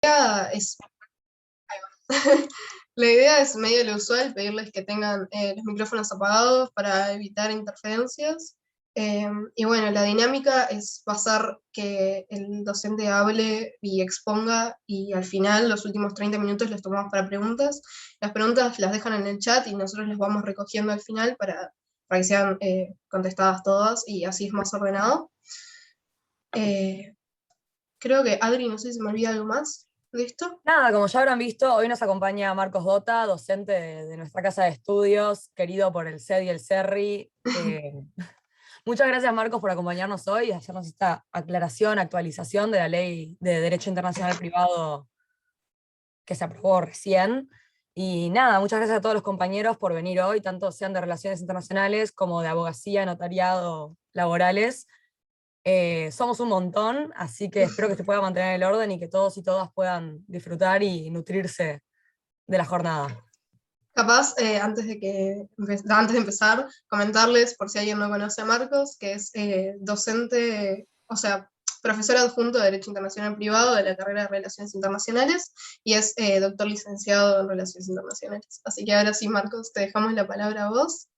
idea es, la idea es medio lo usual, pedirles que tengan los micrófonos apagados para evitar interferencias. Y bueno, la dinámica es pasar que el docente hable y exponga y al final, los últimos 30 minutos los tomamos para preguntas. Las preguntas las dejan en el chat y nosotros las vamos recogiendo al final para que sean contestadas todas y así es más ordenado. Creo que Adri, no sé si me olvida algo más de esto. Nada, como ya habrán visto, hoy nos acompaña Marcos Dota, docente de nuestra casa de estudios, querido por el CED y el CERRI. Muchas gracias, Marcos, por acompañarnos hoy y hacernos esta aclaración, actualización de la Ley de Derecho Internacional Privado que se aprobó recién. Y nada, muchas gracias a todos los compañeros por venir hoy, tanto sean de Relaciones Internacionales como de Abogacía, Notariado, Laborales. Somos un montón, así que espero que se pueda mantener el orden y que todos y todas puedan disfrutar y nutrirse de la jornada. Capaz, antes de empezar, comentarles, por si alguien no conoce a Marcos, que es docente, o sea, profesor adjunto de Derecho Internacional Privado de la carrera de Relaciones Internacionales y es doctor licenciado en Relaciones Internacionales. Así que ahora sí, Marcos, te dejamos la palabra a vos.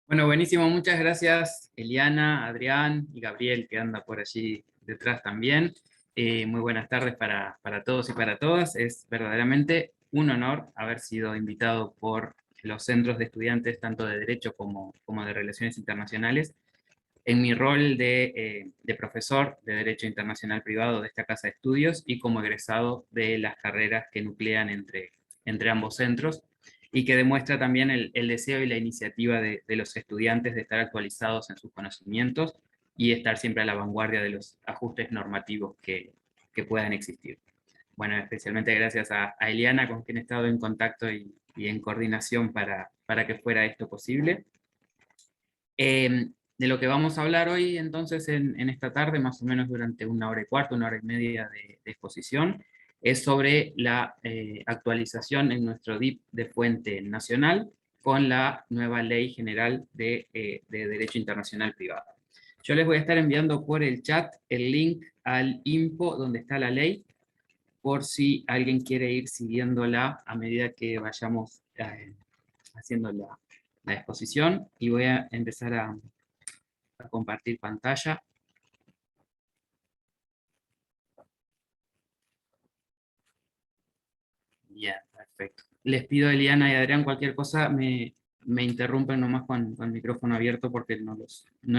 Bueno, buenísimo, muchas gracias Eliana, Adrián y Gabriel que anda por allí detrás también. Muy buenas tardes para todos y para todas. Es verdaderamente un honor haber sido invitado por los centros de estudiantes tanto de Derecho como de Relaciones Internacionales en mi rol de profesor de Derecho Internacional Privado de esta casa de estudios y como egresado de las carreras que nuclean entre ambos centros y que demuestra también el deseo y la iniciativa de los estudiantes de estar actualizados en sus conocimientos y estar siempre a la vanguardia de los ajustes normativos que puedan existir. Bueno, especialmente gracias a Eliana, con quien he estado en contacto y en coordinación para que fuera esto posible. De lo que vamos a hablar hoy, entonces, en esta tarde, más o menos durante 1 hora y cuarto, 1 hora y media de exposición, es sobre la actualización en nuestro DIP de fuente nacional con la nueva Ley General de Derecho Internacional Privado. Yo les voy a estar enviando por el chat el link al info donde está la ley, por si alguien quiere ir siguiéndola a medida que vayamos haciendo la exposición, y voy a empezar a compartir pantalla. Bien, perfecto. Les pido a Eliana y Adrián cualquier cosa, me interrumpen nomás con el micrófono abierto porque no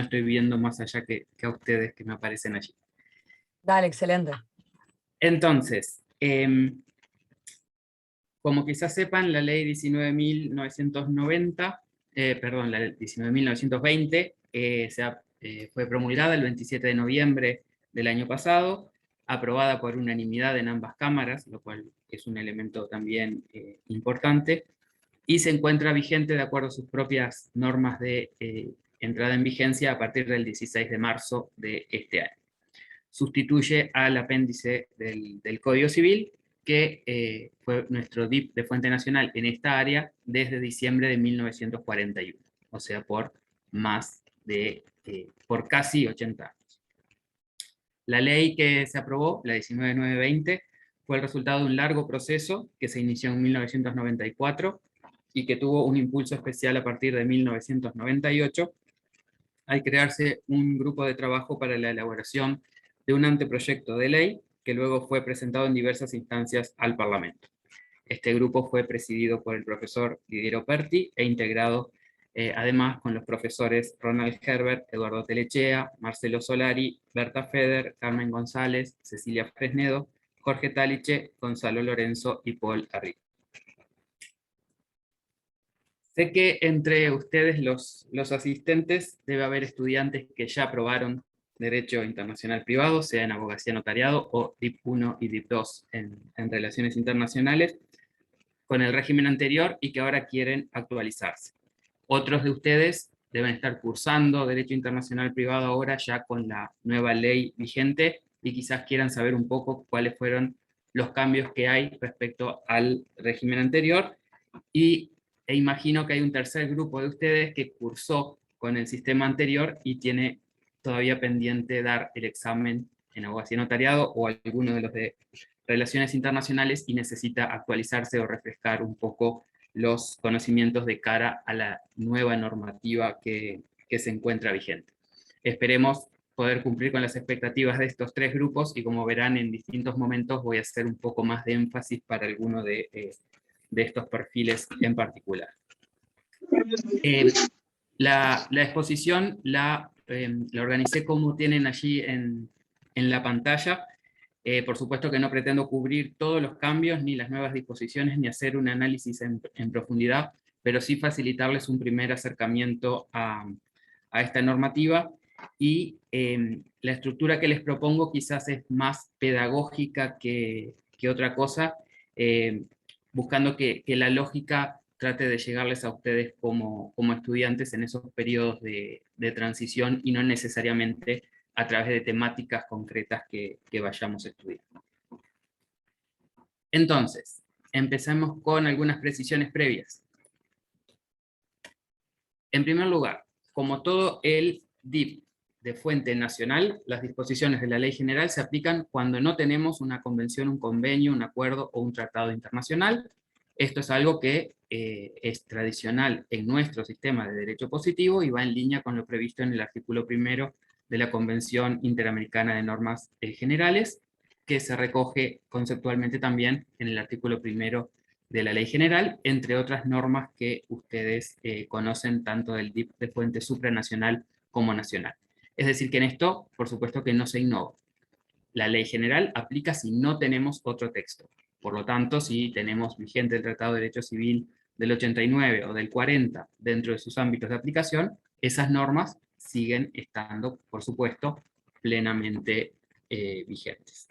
estoy viendo más allá que a ustedes que me aparecen allí. Dale, excelente. Entonces, como quizás sepan, la ley 19.990, perdón, la 19.920 fue promulgada el 27 de noviembre del año pasado, aprobada por unanimidad en ambas cámaras, lo cual es un elemento también importante, y se encuentra vigente de acuerdo a sus propias normas de entrada en vigencia a partir del 16 de marzo de este año. Sustituye al apéndice del Código Civil, que fue nuestro DIP de fuente nacional en esta área desde diciembre de 1941, o sea, por casi 80 años. La ley que se aprobó, la 19.920, fue el resultado de un largo proceso que se inició en 1994 y que tuvo un impulso especial a partir de 1998, al crearse un grupo de trabajo para la elaboración de un anteproyecto de ley que luego fue presentado en diversas instancias al Parlamento. Este grupo fue presidido por el profesor Didier Operti e integrado además con los profesores Ronald Herbert, Eduardo Telechea, Marcelo Solari, Berta Feder, Carmen González, Cecilia Fresnedo, Jorge Taliche, Gonzalo Lorenzo y Paul Arrigo. Sé que entre ustedes, los asistentes, debe haber estudiantes que ya aprobaron Derecho Internacional Privado, sea en Abogacía Notariado o DIP 1 y DIP 2 en Relaciones Internacionales, con el régimen anterior y que ahora quieren actualizarse. Otros de ustedes deben estar cursando Derecho Internacional Privado ahora ya con la nueva ley vigente y quizás quieran saber un poco cuáles fueron los cambios que hay respecto al régimen anterior, e imagino que hay un tercer grupo de ustedes que cursó con el sistema anterior y tiene todavía pendiente dar el examen en abogacía y notariado o alguno de los de relaciones internacionales y necesita actualizarse o refrescar un poco los conocimientos de cara a la nueva normativa que se encuentra vigente. Esperemos poder cumplir con las expectativas de estos tres grupos y como verán en distintos momentos voy a hacer un poco más de énfasis para alguno de estos perfiles en particular. La exposición la organicé como tienen allí en la pantalla. Por supuesto que no pretendo cubrir todos los cambios, ni las nuevas disposiciones, ni hacer un análisis en profundidad, pero sí facilitarles un primer acercamiento a esta normativa, y la estructura que les propongo quizás es más pedagógica que otra cosa, buscando que la lógica trate de llegarles a ustedes como estudiantes en esos periodos de transición y no necesariamente a través de temáticas concretas que vayamos a estudiar. Entonces, empecemos con algunas precisiones previas. En primer lugar, como todo el DIP de fuente nacional, las disposiciones de la ley general se aplican cuando no tenemos una convención, un convenio, un acuerdo o un tratado internacional. Esto es algo que es tradicional en nuestro sistema de derecho positivo y va en línea con lo previsto en el artículo 1 de la Convención Interamericana de Normas Generales, que se recoge conceptualmente también en el artículo 1 de la Ley General, entre otras normas que ustedes conocen tanto del DIP de fuente supranacional como nacional. Es decir, que en esto, por supuesto que no se innova. La Ley General aplica si no tenemos otro texto. Por lo tanto, si tenemos vigente el Tratado de Derecho Civil del 89 o del 40 dentro de sus ámbitos de aplicación, esas normas siguen estando, por supuesto, plenamente vigentes.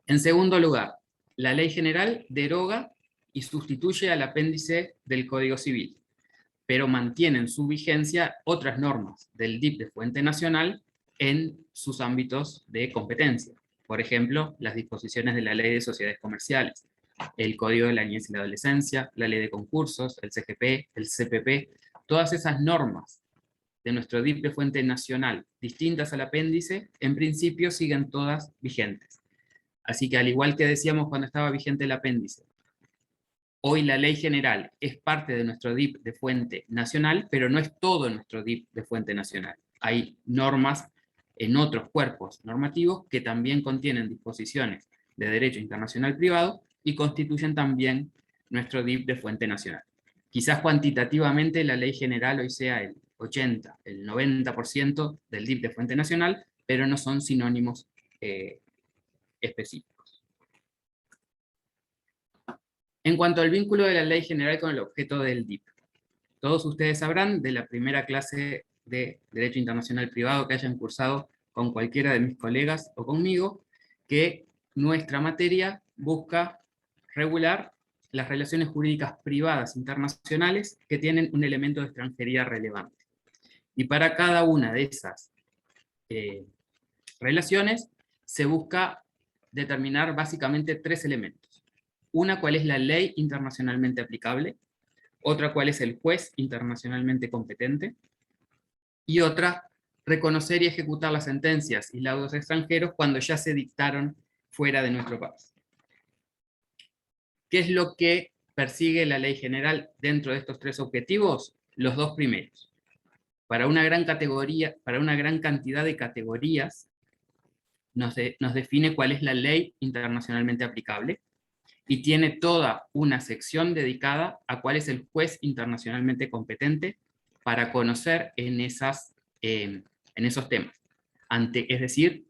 En segundo lugar, la Ley General deroga y sustituye al apéndice del Código Civil, pero mantienen su vigencia otras normas del DIP de fuente nacional en sus ámbitos de competencia. Por ejemplo, las disposiciones de la Ley de Sociedades Comerciales, el Código de la Niñez y la Adolescencia, la Ley de Concursos, el CGP, el CPP, todas esas normas de nuestro DIP de fuente nacional, distintas al apéndice, en principio siguen todas vigentes. Así que al igual que decíamos cuando estaba vigente el apéndice, hoy la Ley General es parte de nuestro DIP de fuente nacional, pero no es todo nuestro DIP de fuente nacional. Hay normas en otros cuerpos normativos que también contienen disposiciones de derecho internacional privado y constituyen también nuestro DIP de fuente nacional. Quizás cuantitativamente la Ley General hoy sea el 80, el 90% del DIP de fuente nacional, pero no son sinónimos específicos. En cuanto al vínculo de la Ley General con el objeto del DIP, todos ustedes sabrán de la primera clase de Derecho Internacional Privado que hayan cursado con cualquiera de mis colegas o conmigo, que nuestra materia busca regular las relaciones jurídicas privadas internacionales que tienen un elemento de extranjería relevante. Y para cada una de esas relaciones se busca determinar básicamente tres elementos. Una, cuál es la ley internacionalmente aplicable; otra, cuál es el juez internacionalmente competente; y otra, reconocer y ejecutar las sentencias y laudos extranjeros cuando ya se dictaron fuera de nuestro país. ¿Qué es lo que persigue la Ley General dentro de estos tres objetivos? Los dos primeros. Para una gran cantidad de categorías, nos define cuál es la ley internacionalmente aplicable, y tiene toda una sección dedicada a cuál es el juez internacionalmente competente para conocer en esos temas. Es decir,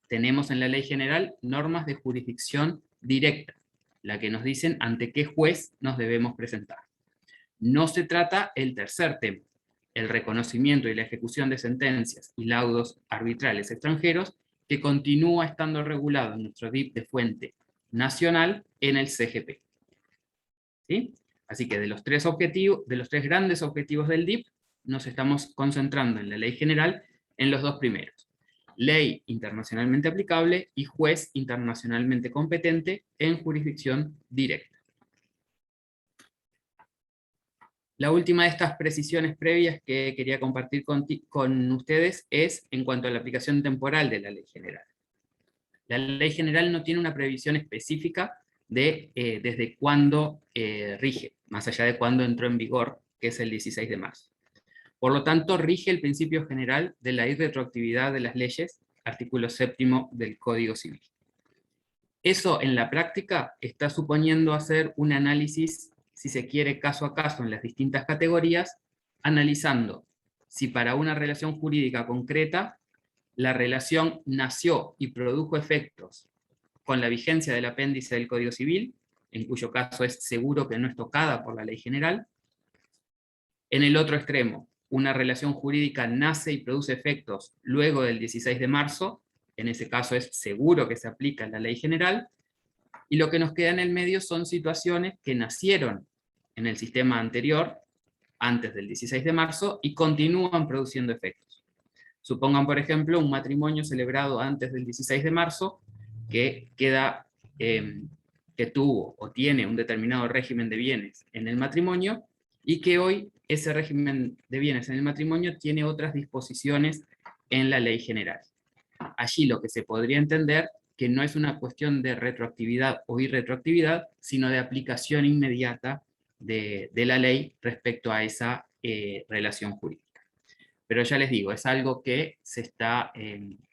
tenemos en la Ley General normas de jurisdicción directa, la que nos dicen ante qué juez nos debemos presentar. No se trata el tercer tema, el reconocimiento y la ejecución de sentencias y laudos arbitrales extranjeros, que continúa estando regulado en nuestro DIP de fuente nacional en el CGP. ¿Sí? Así que de los tres grandes objetivos del DIP, nos estamos concentrando en la Ley General en los dos primeros: ley internacionalmente aplicable y juez internacionalmente competente en jurisdicción directa. La última de estas precisiones previas que quería compartir con ustedes es en cuanto a la aplicación temporal de la ley general. La ley general no tiene una previsión específica de desde cuándo rige, más allá de cuándo entró en vigor, que es el 16 de marzo. Por lo tanto, rige el principio general de la irretroactividad de las leyes, artículo 7º del Código Civil. Eso en la práctica está suponiendo hacer un análisis, si se quiere, caso a caso en las distintas categorías, analizando si para una relación jurídica concreta la relación nació y produjo efectos con la vigencia del apéndice del Código Civil, en cuyo caso es seguro que no es tocada por la ley general. En el otro extremo, una relación jurídica nace y produce efectos luego del 16 de marzo, en ese caso es seguro que se aplica la ley general, y lo que nos queda en el medio son situaciones que nacieron en el sistema anterior, antes del 16 de marzo, y continúan produciendo efectos. Supongan, por ejemplo, un matrimonio celebrado antes del 16 de marzo, que tuvo o tiene un determinado régimen de bienes en el matrimonio, y que hoy ese régimen de bienes en el matrimonio tiene otras disposiciones en la ley general. Allí lo que se podría entender que no es una cuestión de retroactividad o irretroactividad, sino de aplicación inmediata de la ley respecto a esa relación jurídica. Pero ya les digo, es algo que se está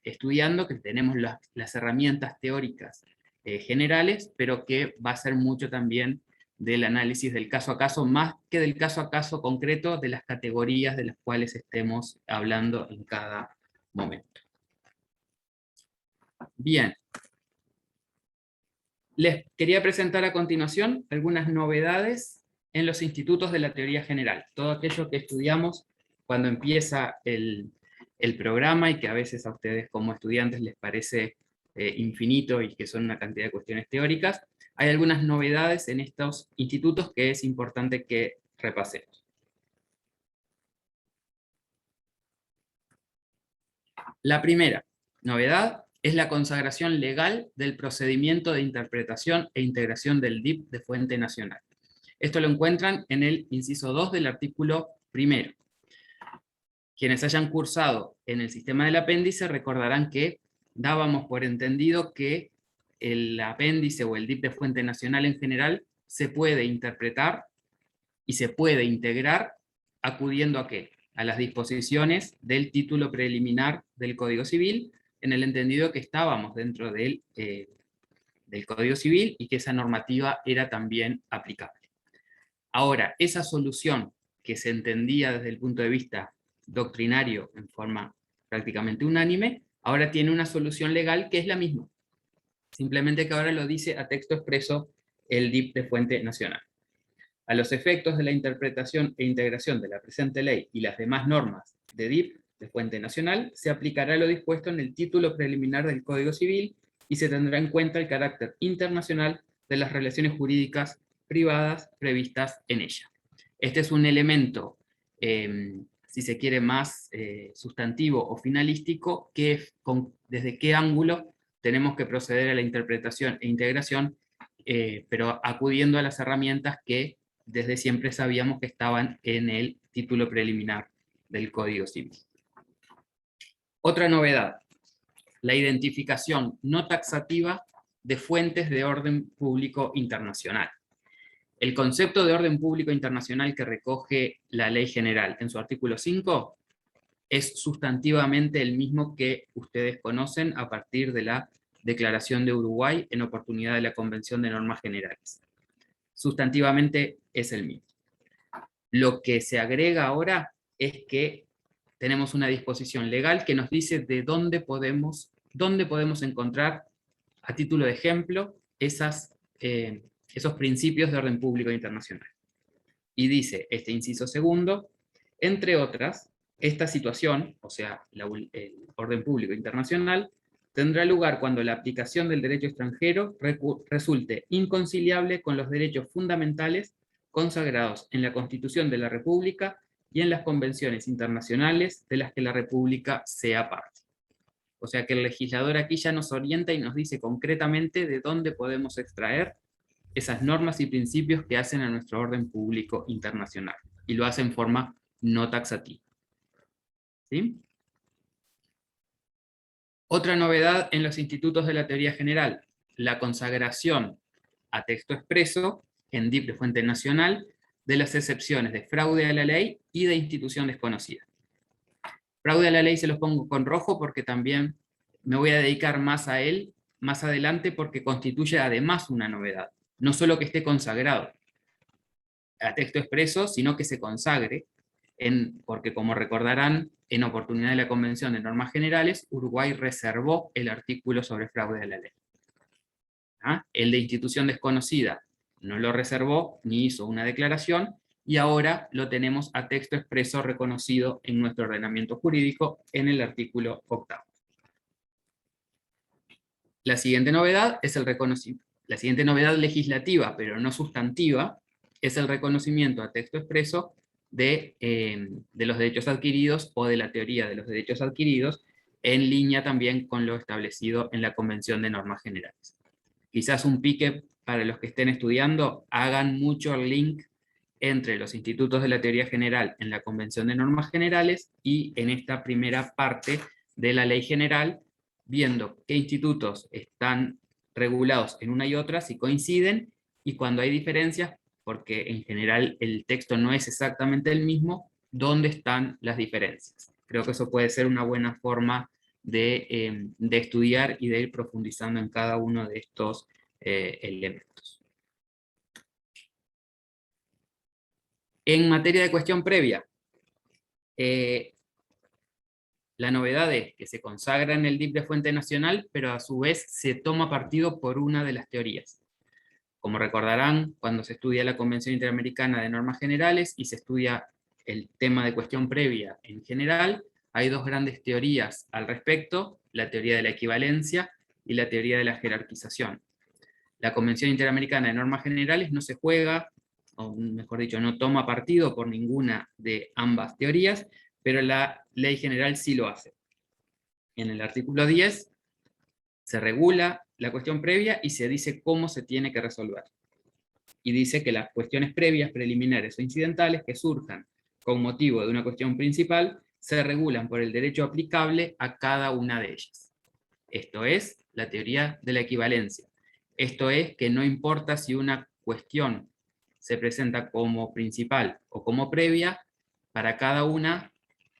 estudiando, que tenemos las herramientas teóricas generales, pero que va a ser mucho también del análisis del caso a caso, más que del caso a caso concreto de las categorías de las cuales estemos hablando en cada momento. Bien. Les quería presentar a continuación algunas novedades en los institutos de la teoría general. Todo aquello que estudiamos cuando empieza el programa y que a veces a ustedes como estudiantes les parece infinito y que son una cantidad de cuestiones teóricas. Hay algunas novedades en estos institutos que es importante que repasemos. La primera novedad es la consagración legal del procedimiento de interpretación e integración del DIP de fuente nacional. Esto lo encuentran en el inciso 2 del artículo 1. Quienes hayan cursado en el sistema del apéndice recordarán que dábamos por entendido que el apéndice o el DIP de fuente nacional en general se puede interpretar y se puede integrar acudiendo ¿a qué? A las disposiciones del título preliminar del Código Civil, en el entendido que estábamos dentro del Código Civil y que esa normativa era también aplicable. Ahora, esa solución que se entendía desde el punto de vista doctrinario en forma prácticamente unánime, ahora tiene una solución legal que es la misma. Simplemente que ahora lo dice a texto expreso el DIP de fuente nacional. A los efectos de la interpretación e integración de la presente ley y las demás normas de DIP de fuente nacional, se aplicará lo dispuesto en el título preliminar del Código Civil y se tendrá en cuenta el carácter internacional de las relaciones jurídicas privadas previstas en ella. Este es un elemento, si se quiere, más sustantivo o finalístico, que desde qué ángulo tenemos que proceder a la interpretación e integración, pero acudiendo a las herramientas que desde siempre sabíamos que estaban en el título preliminar del Código Civil. Otra novedad, la identificación no taxativa de fuentes de orden público internacional. El concepto de orden público internacional que recoge la Ley General en su artículo 5 es sustantivamente el mismo que ustedes conocen a partir de la Declaración de Uruguay en oportunidad de la Convención de Normas Generales. Sustantivamente es el mismo. Lo que se agrega ahora es que tenemos una disposición legal que nos dice de dónde podemos encontrar, a título de ejemplo, esos principios de orden público internacional. Y dice este inciso segundo, entre otras, esta situación, o sea, el orden público internacional, tendrá lugar cuando la aplicación del derecho extranjero resulte inconciliable con los derechos fundamentales consagrados en la Constitución de la República y en las convenciones internacionales de las que la República sea parte. O sea que el legislador aquí ya nos orienta y nos dice concretamente de dónde podemos extraer esas normas y principios que hacen a nuestro orden público internacional. y lo hace en forma no taxativa. ¿Sí? Otra novedad en los institutos de la teoría general, la consagración a texto expreso en DIP de fuente nacional de las excepciones de fraude a la ley y de institución desconocida. Fraude a la ley se los pongo con rojo porque también me voy a dedicar más a él más adelante, porque constituye además una novedad. No solo que esté consagrado a texto expreso, sino que se consagre, porque como recordarán, en oportunidad de la Convención de Normas Generales, Uruguay reservó el artículo sobre fraude a la ley. ¿Ah? El de institución desconocida no lo reservó ni hizo una declaración, y ahora lo tenemos a texto expreso reconocido en nuestro ordenamiento jurídico en el artículo 8. La siguiente novedad es el reconocimiento. La siguiente novedad legislativa, pero no sustantiva, es el reconocimiento a texto expreso de los derechos adquiridos o de la teoría de los derechos adquiridos, en línea también con lo establecido en la Convención de Normas Generales. Quizás un pique para los que estén estudiando, hagan mucho el link entre los institutos de la teoría general en la Convención de Normas Generales y en esta primera parte de la Ley General, viendo qué institutos están regulados en una y otra, si coinciden, y cuando hay diferencias, porque en general el texto no es exactamente el mismo, dónde están las diferencias. Creo que eso puede ser una buena forma de estudiar y de ir profundizando en cada uno de estos elementos. En materia de cuestión previa, la novedad es que se consagra en el DIP de fuente nacional, pero a su vez se toma partido por una de las teorías. Como recordarán, cuando se estudia la Convención Interamericana de Normas Generales y se estudia el tema de cuestión previa en general, hay dos grandes teorías al respecto: la teoría de la equivalencia y la teoría de la jerarquización. La Convención Interamericana de Normas Generales no se juega, o mejor dicho, no toma partido por ninguna de ambas teorías, pero la ley general sí lo hace. En el artículo 10 se regula la cuestión previa y se dice cómo se tiene que resolver. Y dice que las cuestiones previas, preliminares o incidentales que surjan con motivo de una cuestión principal se regulan por el derecho aplicable a cada una de ellas. Esto es la teoría de la equivalencia. Esto es que no importa si una cuestión se presenta como principal o como previa, para cada una,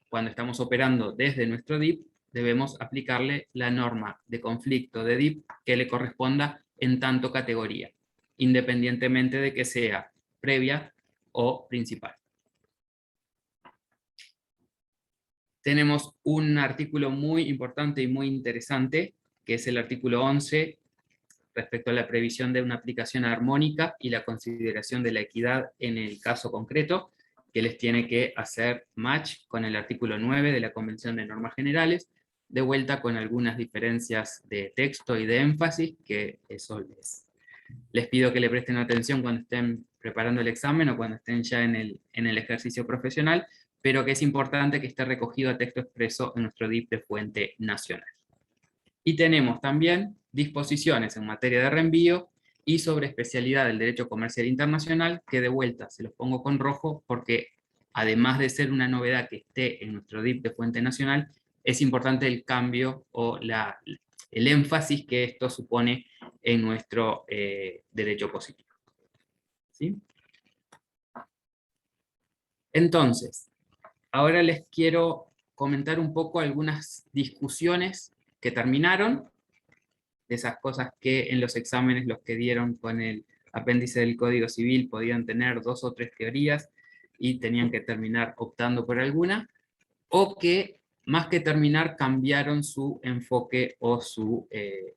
cuando estamos operando desde nuestro DIP, debemos aplicarle la norma de conflicto de DIP que le corresponda en tanto categoría, independientemente de que sea previa o principal. Tenemos un artículo muy importante y muy interesante, que es el artículo 11, respecto a la previsión de una aplicación armónica y la consideración de la equidad en el caso concreto, que les tiene que hacer match con el artículo 9 de la Convención de Normas Generales, de vuelta con algunas diferencias de texto y de énfasis, que eso les pido que le presten atención cuando estén preparando el examen o cuando estén ya en el ejercicio profesional, pero que es importante que esté recogido a texto expreso en nuestro DIP de fuente nacional. Y tenemos también disposiciones en materia de reenvío y sobre especialidad del derecho comercial internacional, que de vuelta se los pongo con rojo porque además de ser una novedad que esté en nuestro DIP de fuente nacional, es importante el cambio o el énfasis que esto supone en nuestro derecho positivo. ¿Sí? Entonces, ahora les quiero comentar un poco algunas discusiones que terminaron, de esas cosas que en los exámenes los que dieron con el apéndice del Código Civil podían tener 2 o 3 teorías y tenían que terminar optando por alguna, o que más que terminar cambiaron su enfoque o su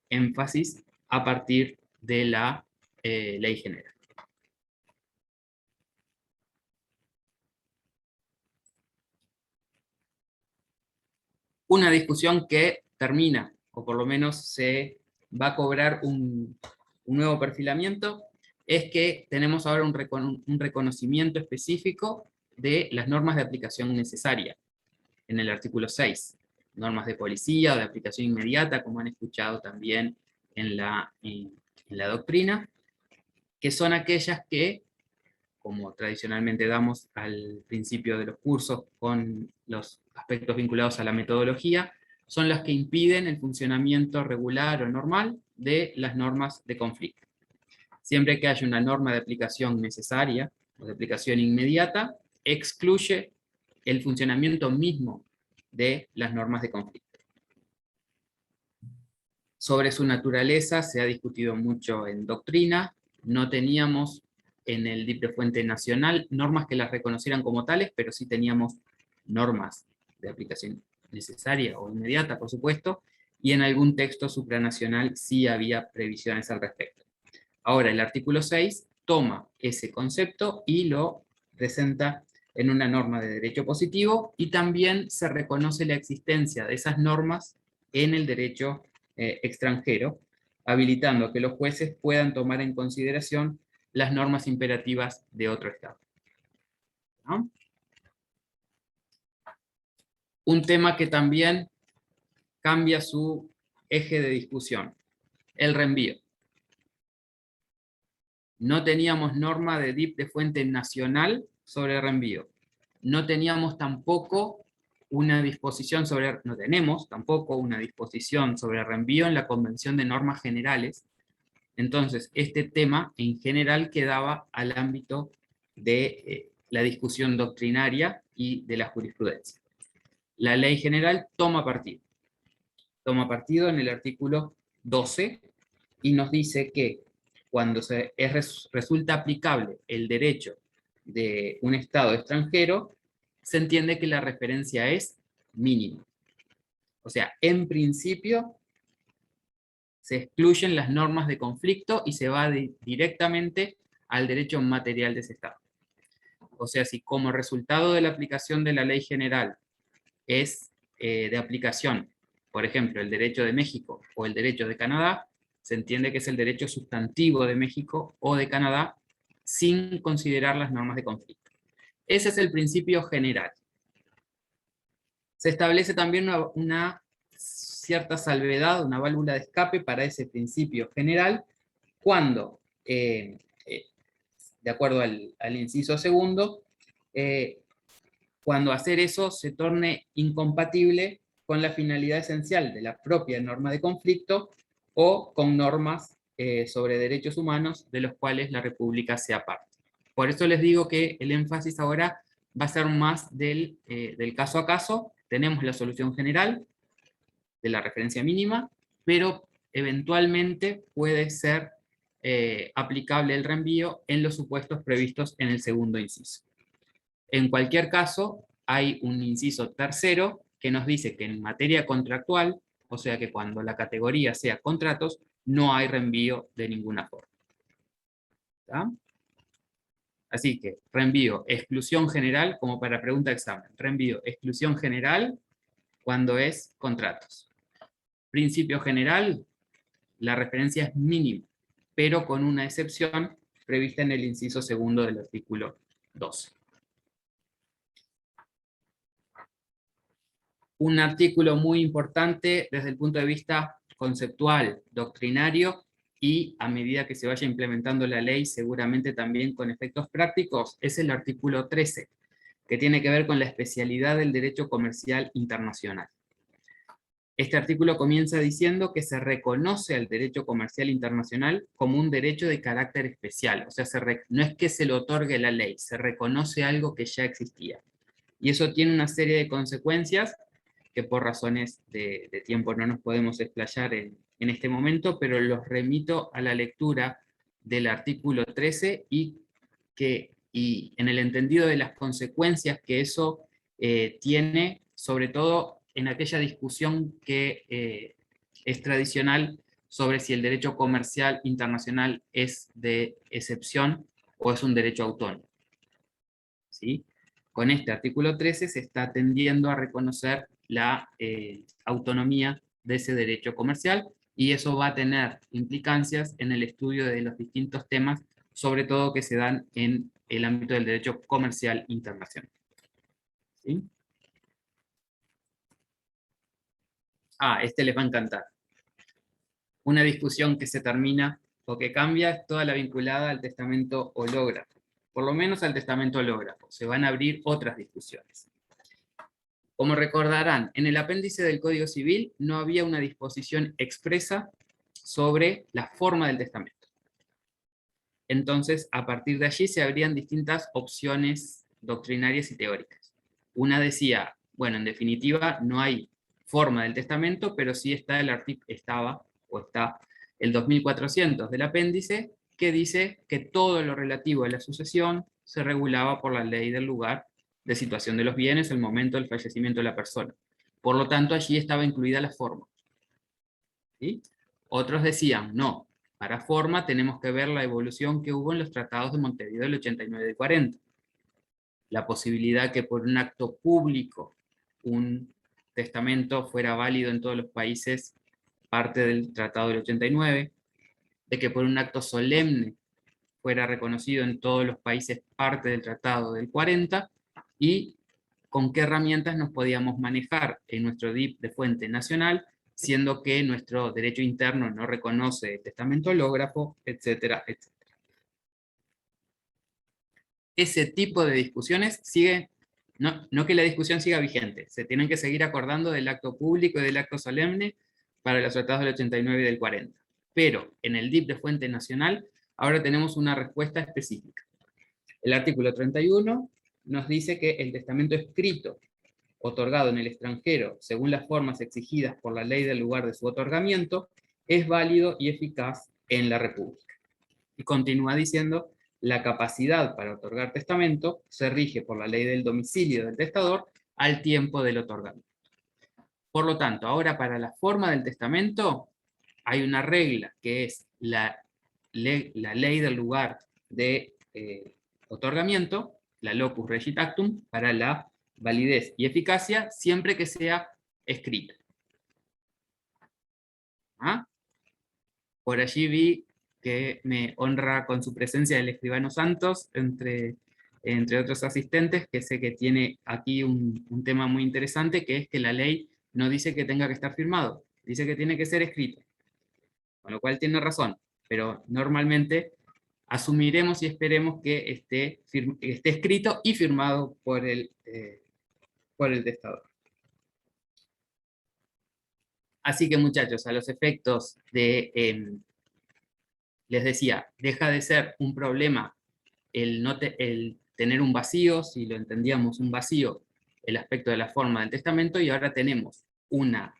énfasis a partir de la ley general. Una discusión que termina, o por lo menos se va a cobrar un nuevo perfilamiento, es que tenemos ahora un reconocimiento específico de las normas de aplicación necesaria, en el artículo 6. Normas de policía o de aplicación inmediata, como han escuchado también en la doctrina, que son aquellas que, como tradicionalmente damos al principio de los cursos con los aspectos vinculados a la metodología, son las que impiden el funcionamiento regular o normal de las normas de conflicto. Siempre que haya una norma de aplicación necesaria o de aplicación inmediata, excluye el funcionamiento mismo de las normas de conflicto. Sobre su naturaleza se ha discutido mucho en doctrina. No teníamos en el DIP de fuente nacional normas que las reconocieran como tales, pero sí teníamos normas de aplicación necesaria o inmediata, por supuesto, y en algún texto supranacional sí había previsiones al respecto. Ahora, el artículo 6 toma ese concepto y lo presenta en una norma de derecho positivo, y también se reconoce la existencia de esas normas en el derecho extranjero, habilitando a que los jueces puedan tomar en consideración las normas imperativas de otro Estado. ¿No? Un tema que también cambia su eje de discusión, el reenvío. No teníamos norma de DIP de fuente nacional sobre reenvío. No teníamos tampoco una disposición sobre, no tenemos tampoco una disposición sobre reenvío en la Convención de Normas Generales. Entonces, este tema en general quedaba al ámbito de la discusión doctrinaria y de la jurisprudencia. La ley general toma partido. Toma partido en el artículo 12 y nos dice que cuando resulta aplicable el derecho de un Estado extranjero, se entiende que la referencia es mínima. O sea, en principio se excluyen las normas de conflicto y se va directamente al derecho material de ese Estado. O sea, si como resultado de la aplicación de la ley general es de aplicación, por ejemplo, el derecho de México o el derecho de Canadá, se entiende que es el derecho sustantivo de México o de Canadá sin considerar las normas de conflicto. Ese es el principio general. Se establece también una cierta salvedad, una válvula de escape para ese principio general, cuando, de acuerdo al inciso segundo, cuando hacer eso se torne incompatible con la finalidad esencial de la propia norma de conflicto o con normas sobre derechos humanos de los cuales la República sea parte. Por eso les digo que el énfasis ahora va a ser más del caso a caso. Tenemos la solución general de la referencia mínima, pero eventualmente puede ser aplicable el reenvío en los supuestos previstos en el segundo inciso. En cualquier caso, hay un inciso tercero que nos dice que en materia contractual, o sea que cuando la categoría sea contratos, no hay reenvío de ninguna forma. ¿Está? Así que reenvío, exclusión general, como para pregunta de examen. Reenvío, exclusión general, cuando es contratos. Principio general, la referencia es mínima, pero con una excepción prevista en el inciso segundo del artículo 12. Un artículo muy importante desde el punto de vista conceptual, doctrinario, y a medida que se vaya implementando la ley, seguramente también con efectos prácticos, es el artículo 13, que tiene que ver con la especialidad del derecho comercial internacional. Este artículo comienza diciendo que se reconoce al derecho comercial internacional como un derecho de carácter especial, o sea, no es que se lo otorgue la ley, se reconoce algo que ya existía. Y eso tiene una serie de consecuencias que por razones de tiempo no nos podemos explayar en este momento, pero los remito a la lectura del artículo 13 y en el entendido de las consecuencias que eso tiene, sobre todo en aquella discusión que es tradicional sobre si el derecho comercial internacional es de excepción o es un derecho autónomo. ¿Sí? Con este artículo 13 se está tendiendo a reconocer la autonomía de ese derecho comercial, y eso va a tener implicancias en el estudio de los distintos temas, sobre todo que se dan en el ámbito del derecho comercial internacional. ¿Sí? Este les va a encantar. Una discusión que se termina o que cambia es toda la vinculada al testamento hológrafo. por lo menos al testamento hológrafo. Se van a abrir otras discusiones. Como recordarán, en el apéndice del Código Civil no había una disposición expresa sobre la forma del testamento. Entonces, a partir de allí se abrían distintas opciones doctrinarias y teóricas. Una decía, bueno, en definitiva, no hay forma del testamento, pero sí está está el 2400 del apéndice, que dice que todo lo relativo a la sucesión se regulaba por la ley del lugar de situación de los bienes al momento del fallecimiento de la persona. Por lo tanto, allí estaba incluida la forma. ¿Sí? Otros decían, no, para forma tenemos que ver la evolución que hubo en los tratados de Montevideo del 89 y del 40. La posibilidad que por un acto público un testamento fuera válido en todos los países, parte del tratado del 89, de que por un acto solemne fuera reconocido en todos los países, parte del tratado del 40, y con qué herramientas nos podíamos manejar en nuestro DIP de fuente nacional, siendo que nuestro derecho interno no reconoce el testamento hológrafo, etcétera, etcétera. Ese tipo de discusiones sigue, no que la discusión siga vigente, se tienen que seguir acordando del acto público y del acto solemne para los tratados del 89 y del 40. Pero en el DIP de fuente nacional, ahora tenemos una respuesta específica. El artículo 31 nos dice que el testamento escrito otorgado en el extranjero, según las formas exigidas por la ley del lugar de su otorgamiento, es válido y eficaz en la República. Y continúa diciendo, la capacidad para otorgar testamento se rige por la ley del domicilio del testador al tiempo del otorgamiento. Por lo tanto, ahora para la forma del testamento hay una regla que es la ley del lugar de otorgamiento, la locus regit actum, para la validez y eficacia siempre que sea escrita. ¿Ah? Por allí vi que me honra con su presencia el escribano Santos, entre otros asistentes, que sé que tiene aquí un tema muy interesante, que es que la ley no dice que tenga que estar firmado, dice que tiene que ser escrito. Con lo cual tiene razón, pero normalmente asumiremos y esperemos que esté escrito y firmado por el testador. Así que muchachos, a los efectos de, les decía, deja de ser un problema el tener un vacío, si lo entendíamos un vacío, el aspecto de la forma del testamento, y ahora tenemos una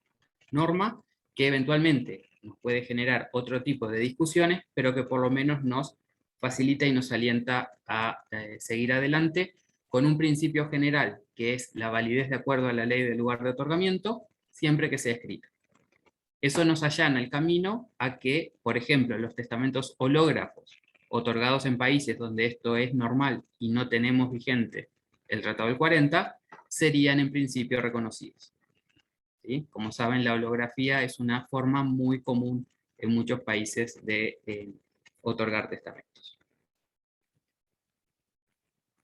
norma que eventualmente nos puede generar otro tipo de discusiones, pero que por lo menos nos facilita y nos alienta a seguir adelante con un principio general, que es la validez de acuerdo a la ley del lugar de otorgamiento, siempre que sea escrita. Eso nos allana el camino a que, por ejemplo, los testamentos hológrafos, otorgados en países donde esto es normal y no tenemos vigente el Tratado del 40, serían en principio reconocidos. ¿Sí? Como saben, la holografía es una forma muy común en muchos países de otorgar testamentos.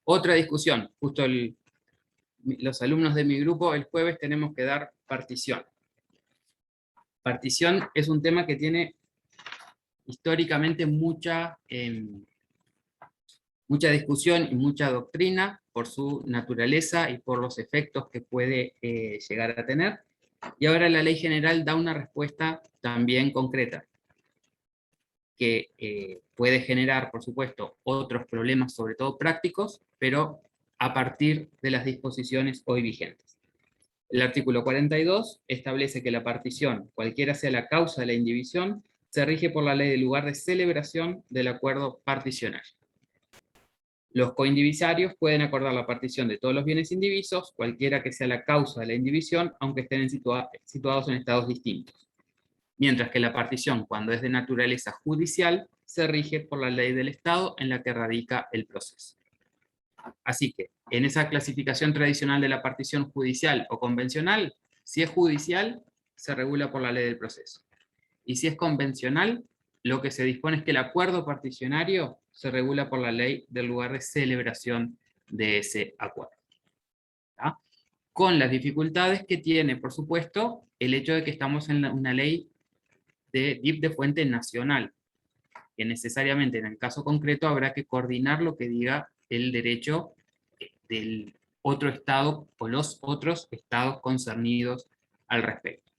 Otra discusión, justo los alumnos de mi grupo, el jueves tenemos que dar partición. Partición es un tema que tiene históricamente mucha discusión y mucha doctrina por su naturaleza y por los efectos que puede llegar a tener. Y ahora la ley general da una respuesta también concreta, que puede generar, por supuesto, otros problemas, sobre todo prácticos, pero a partir de las disposiciones hoy vigentes. El artículo 42 establece que la partición, cualquiera sea la causa de la indivisión, se rige por la ley del lugar de celebración del acuerdo particionario. Los coindivisarios pueden acordar la partición de todos los bienes indivisos, cualquiera que sea la causa de la indivisión, aunque estén situados en estados distintos. Mientras que la partición, cuando es de naturaleza judicial, se rige por la ley del Estado en la que radica el proceso. Así que, en esa clasificación tradicional de la partición judicial o convencional, si es judicial, se regula por la ley del proceso. Y si es convencional, lo que se dispone es que el acuerdo particionario se regula por la ley del lugar de celebración de ese acuerdo. ¿Tá? Con las dificultades que tiene, por supuesto, el hecho de que estamos en una ley de DIP de fuente nacional, que necesariamente en el caso concreto habrá que coordinar lo que diga el derecho del otro Estado o los otros Estados concernidos al respecto.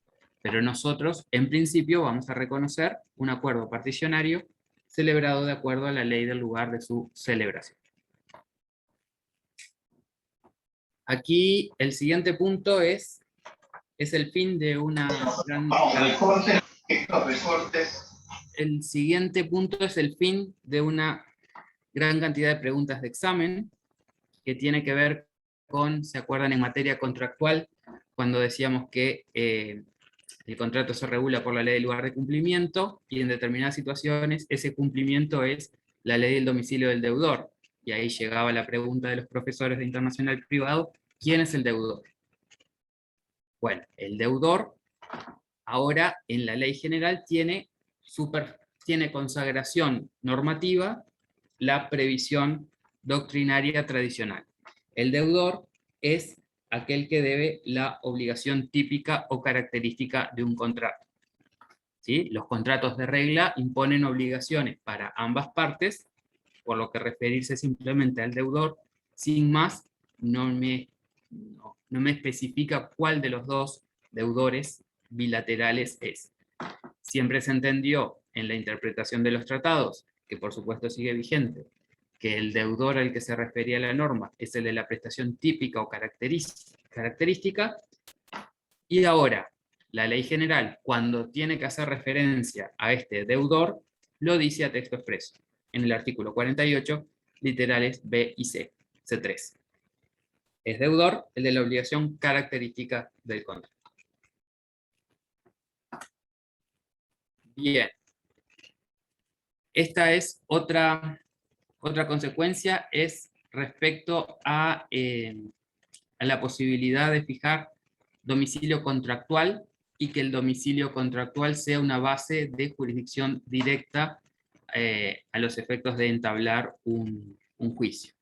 Pero nosotros, en principio, vamos a reconocer un acuerdo particionario celebrado de acuerdo a la ley del lugar de su celebración. Aquí el siguiente punto es el fin de una gran... El siguiente punto es el fin de una gran cantidad de preguntas de examen que tiene que ver con, ¿se acuerdan en materia contractual? Cuando decíamos que el contrato se regula por la ley del lugar de cumplimiento y en determinadas situaciones ese cumplimiento es la ley del domicilio del deudor. Y ahí llegaba la pregunta de los profesores de internacional privado, ¿quién es el deudor? Bueno, el deudor ahora en la ley general tiene consagración normativa la previsión doctrinaria tradicional. El deudor es aquel que debe la obligación típica o característica de un contrato. ¿Sí? Los contratos de regla imponen obligaciones para ambas partes, por lo que referirse simplemente al deudor, sin más, no me especifica cuál de los dos deudores bilaterales es. Siempre se entendió en la interpretación de los tratados, que por supuesto sigue vigente, que el deudor al que se refería la norma es el de la prestación típica o característica, y ahora la ley general, cuando tiene que hacer referencia a este deudor, lo dice a texto expreso, en el artículo 48, literales B y C, C3. Es deudor el de la obligación característica del contrato. Bien. Esta es otra consecuencia, es respecto a la posibilidad de fijar domicilio contractual y que el domicilio contractual sea una base de jurisdicción directa a los efectos de entablar un juicio.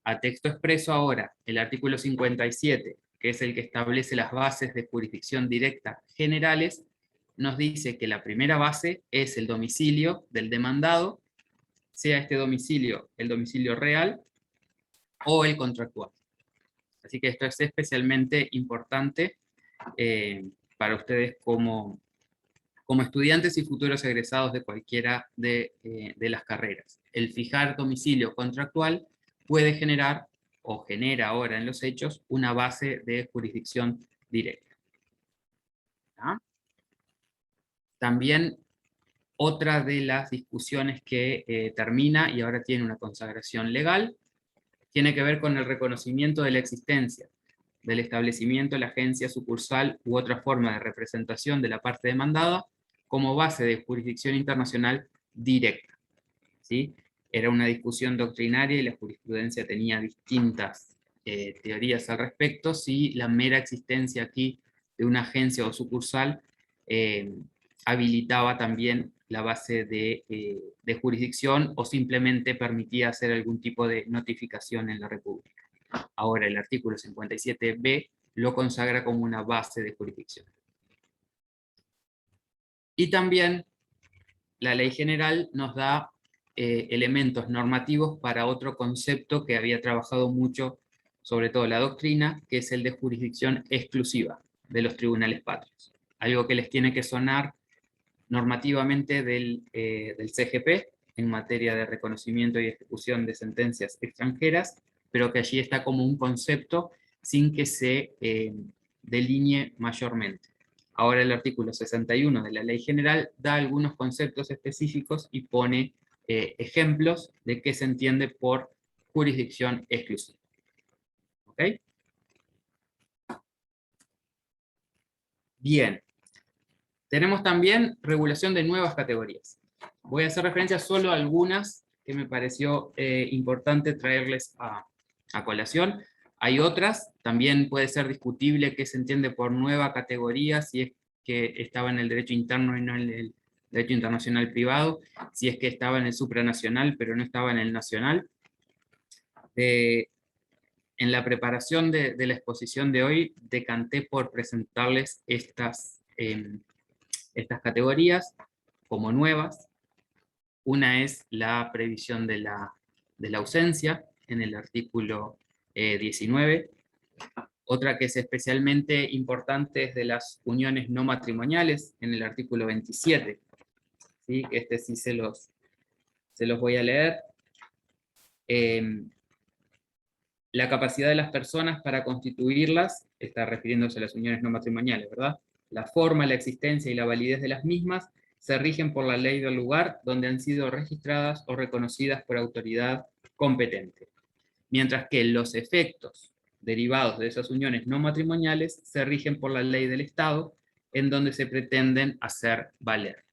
A texto expreso ahora, el artículo 57, que es el que establece las bases de jurisdicción directa generales, nos dice que la primera base es el domicilio del demandado, sea este domicilio el domicilio real o el contractual. Así que esto es especialmente importante para ustedes como estudiantes y futuros egresados de cualquiera de las carreras. El fijar domicilio contractual puede generar, o genera ahora en los hechos, una base de jurisdicción directa. ¿Ah? También otra de las discusiones que termina y ahora tiene una consagración legal, tiene que ver con el reconocimiento de la existencia del establecimiento de la agencia sucursal u otra forma de representación de la parte demandada como base de jurisdicción internacional directa. ¿Sí? Era una discusión doctrinaria y la jurisprudencia tenía distintas teorías al respecto, si la mera existencia aquí de una agencia o sucursal habilitaba también la base de jurisdicción o simplemente permitía hacer algún tipo de notificación en la República. Ahora el artículo 57b lo consagra como una base de jurisdicción. Y también la ley general nos da elementos normativos para otro concepto que había trabajado mucho, sobre todo la doctrina, que es el de jurisdicción exclusiva de los tribunales patrios. Algo que les tiene que sonar normativamente del CGP en materia de reconocimiento y ejecución de sentencias extranjeras, pero que allí está como un concepto sin que se delinee mayormente. Ahora el artículo 61 de la Ley General da algunos conceptos específicos y pone ejemplos de qué se entiende por jurisdicción exclusiva. ¿Ok? Bien. Tenemos también regulación de nuevas categorías. Voy a hacer referencia solo a algunas que me pareció importante traerles a colación. Hay otras, también puede ser discutible qué se entiende por nueva categoría, si es que estaba en el derecho interno y no en el derecho internacional privado, si es que estaba en el supranacional pero no estaba en el nacional. En la preparación de la exposición de hoy, decanté por presentarles estas categorías como nuevas. Una es la previsión de la ausencia, en el artículo 19. Otra que es especialmente importante es de las uniones no matrimoniales, en el artículo 27. ¿Sí? Este sí se los voy a leer. La capacidad de las personas para constituirlas, está refiriéndose a las uniones no matrimoniales, ¿verdad? La forma, la existencia y la validez de las mismas se rigen por la ley del lugar donde han sido registradas o reconocidas por autoridad competente. Mientras que los efectos derivados de esas uniones no matrimoniales se rigen por la ley del Estado en donde se pretenden hacer valer.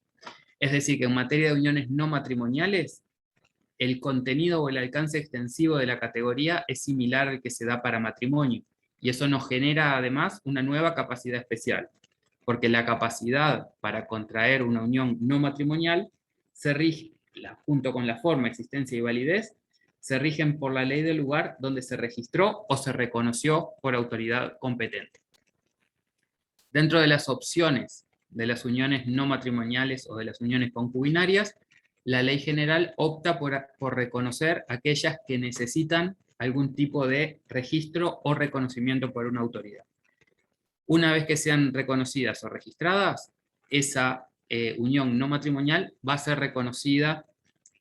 Es decir, que en materia de uniones no matrimoniales, el contenido o el alcance extensivo de la categoría es similar al que se da para matrimonio, y eso nos genera además una nueva capacidad especial, porque la capacidad para contraer una unión no matrimonial se rige, junto con la forma, existencia y validez, se rigen por la ley del lugar donde se registró o se reconoció por autoridad competente. Dentro de las opciones de las uniones no matrimoniales o de las uniones concubinarias, la ley general opta por reconocer aquellas que necesitan algún tipo de registro o reconocimiento por una autoridad. Una vez que sean reconocidas o registradas, esa unión no matrimonial va a ser reconocida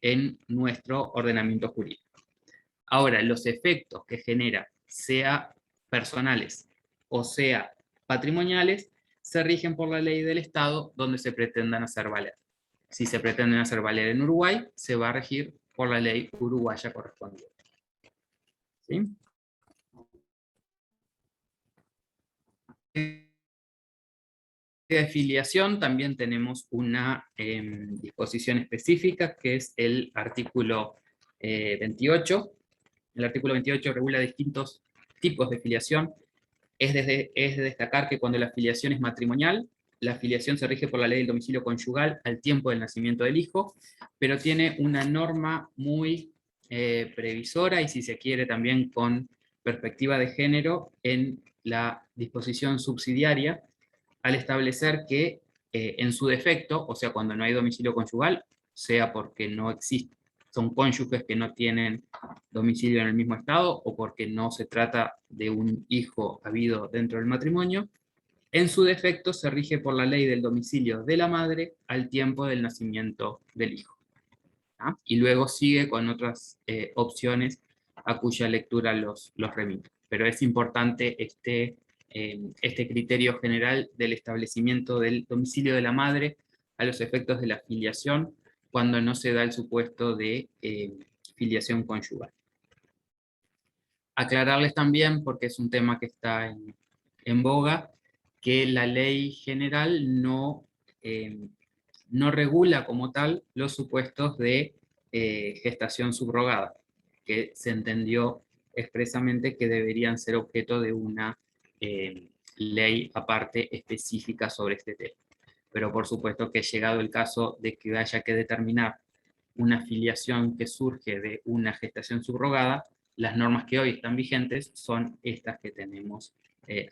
en nuestro ordenamiento jurídico. Ahora, los efectos que genera, sea personales o sea patrimoniales, se rigen por la ley del Estado donde se pretendan hacer valer. Si se pretenden hacer valer en Uruguay, se va a regir por la ley uruguaya correspondiente. ¿Sí? De filiación también tenemos una disposición específica, que es el artículo 28. El artículo 28 regula distintos tipos de filiación. Es de destacar que cuando la filiación es matrimonial, la filiación se rige por la ley del domicilio conyugal al tiempo del nacimiento del hijo, pero tiene una norma muy previsora y, si se quiere, también con perspectiva de género en la disposición subsidiaria, al establecer que en su defecto, o sea, cuando no hay domicilio conyugal, sea porque no existe, son cónyuges que no tienen domicilio en el mismo estado o porque no se trata de un hijo habido dentro del matrimonio, en su defecto se rige por la ley del domicilio de la madre al tiempo del nacimiento del hijo. ¿Ah? Y luego sigue con otras opciones a cuya lectura los remito. Pero es importante este criterio general del establecimiento del domicilio de la madre a los efectos de la filiación cuando no se da el supuesto de filiación conyugal. Aclararles también, porque es un tema que está en boga, que la ley general no regula como tal los supuestos de gestación subrogada, que se entendió expresamente que deberían ser objeto de una ley aparte específica sobre este tema. Pero por supuesto que, llegado el caso de que haya que determinar una filiación que surge de una gestación subrogada, las normas que hoy están vigentes son estas que tenemos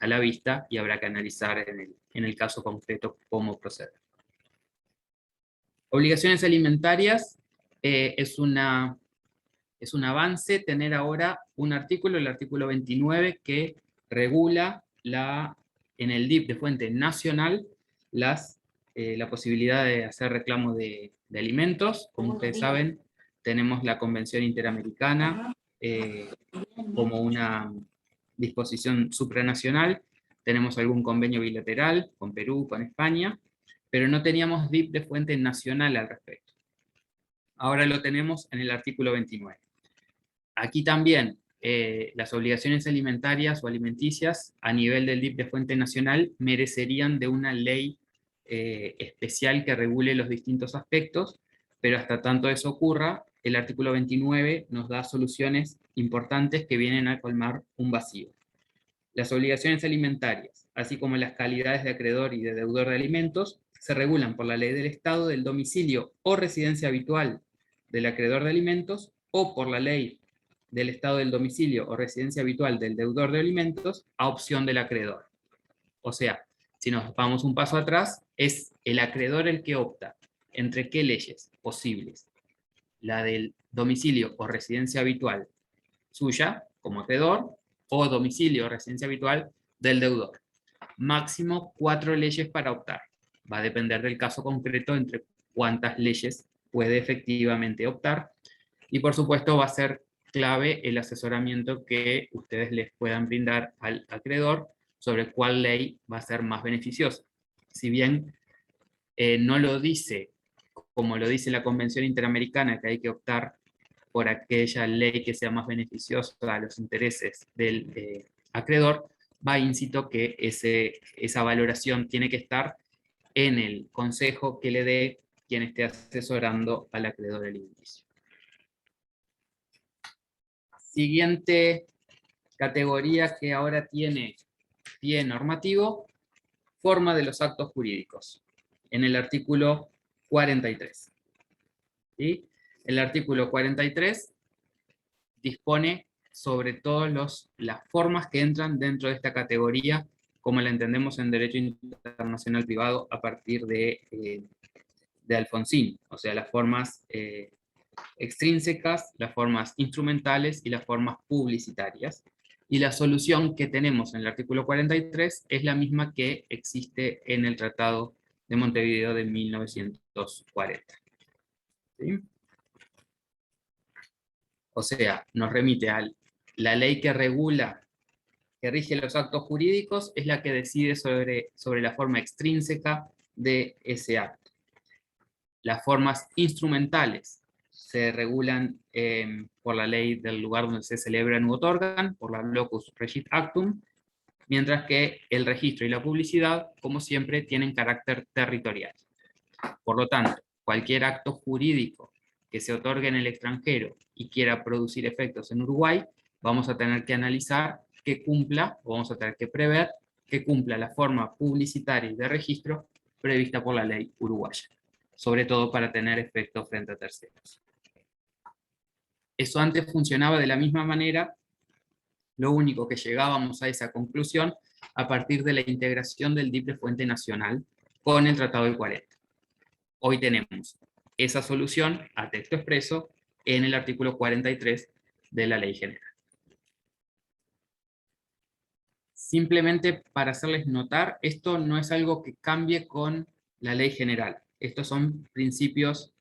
a la vista, y habrá que analizar en el caso concreto cómo proceder. Obligaciones alimentarias, es un avance tener ahora un artículo, el artículo 29, que regula en el DIP de fuente nacional la posibilidad de hacer reclamo de alimentos. Como ustedes saben, tenemos la Convención Interamericana como una disposición supranacional, tenemos algún convenio bilateral con Perú, con España, pero no teníamos DIP de fuente nacional al respecto. Ahora lo tenemos en el artículo 29. Aquí también las obligaciones alimentarias o alimenticias a nivel del DIP de fuente nacional merecerían de una ley especial que regule los distintos aspectos, pero hasta tanto eso ocurra, el artículo 29 nos da soluciones importantes que vienen a colmar un vacío. Las obligaciones alimentarias, así como las calidades de acreedor y de deudor de alimentos, se regulan por la ley del Estado del domicilio o residencia habitual del acreedor de alimentos, o por la ley del Estado del domicilio o residencia habitual del deudor de alimentos, a opción del acreedor. O sea, si nos vamos un paso atrás, es el acreedor el que opta entre qué leyes posibles: la del domicilio o residencia habitual suya como acreedor, o domicilio o residencia habitual del deudor. Máximo 4 leyes para optar. Va a depender del caso concreto entre cuántas leyes puede efectivamente optar. Y por supuesto va a ser clave el asesoramiento que ustedes les puedan brindar al acreedor sobre cuál ley va a ser más beneficiosa. Si bien no lo dice, como lo dice la Convención Interamericana, que hay que optar por aquella ley que sea más beneficiosa a los intereses del acreedor, va íncito que esa valoración tiene que estar en el consejo que le dé quien esté asesorando al acreedor alimenticio. Siguiente categoría que ahora tiene pie normativo, forma de los actos jurídicos, en el artículo 43. ¿Sí? El artículo 43 dispone sobre todas las formas que entran dentro de esta categoría, como la entendemos en Derecho Internacional Privado a partir de Alfonsín, o sea, las formas extrínsecas, las formas instrumentales y las formas publicitarias. Y la solución que tenemos en el artículo 43 es la misma que existe en el Tratado de Montevideo de 1940. ¿Sí? O sea, nos remite a la ley que regula, que rige los actos jurídicos, es la que decide sobre la forma extrínseca de ese acto. Las formas instrumentales se regulan por la ley del lugar donde se celebran u otorgan, por la locus regit actum, mientras que el registro y la publicidad, como siempre, tienen carácter territorial. Por lo tanto, cualquier acto jurídico que se otorgue en el extranjero y quiera producir efectos en Uruguay, vamos a tener que analizar que cumpla, o vamos a tener que prever que cumpla la forma publicitaria y de registro prevista por la ley uruguaya, sobre todo para tener efectos frente a terceros. Eso antes funcionaba de la misma manera, lo único que llegábamos a esa conclusión a partir de la integración del DIP de fuente nacional con el Tratado del 40. Hoy tenemos esa solución a texto expreso en el artículo 43 de la Ley General. Simplemente para hacerles notar, esto no es algo que cambie con la Ley General. Estos son principios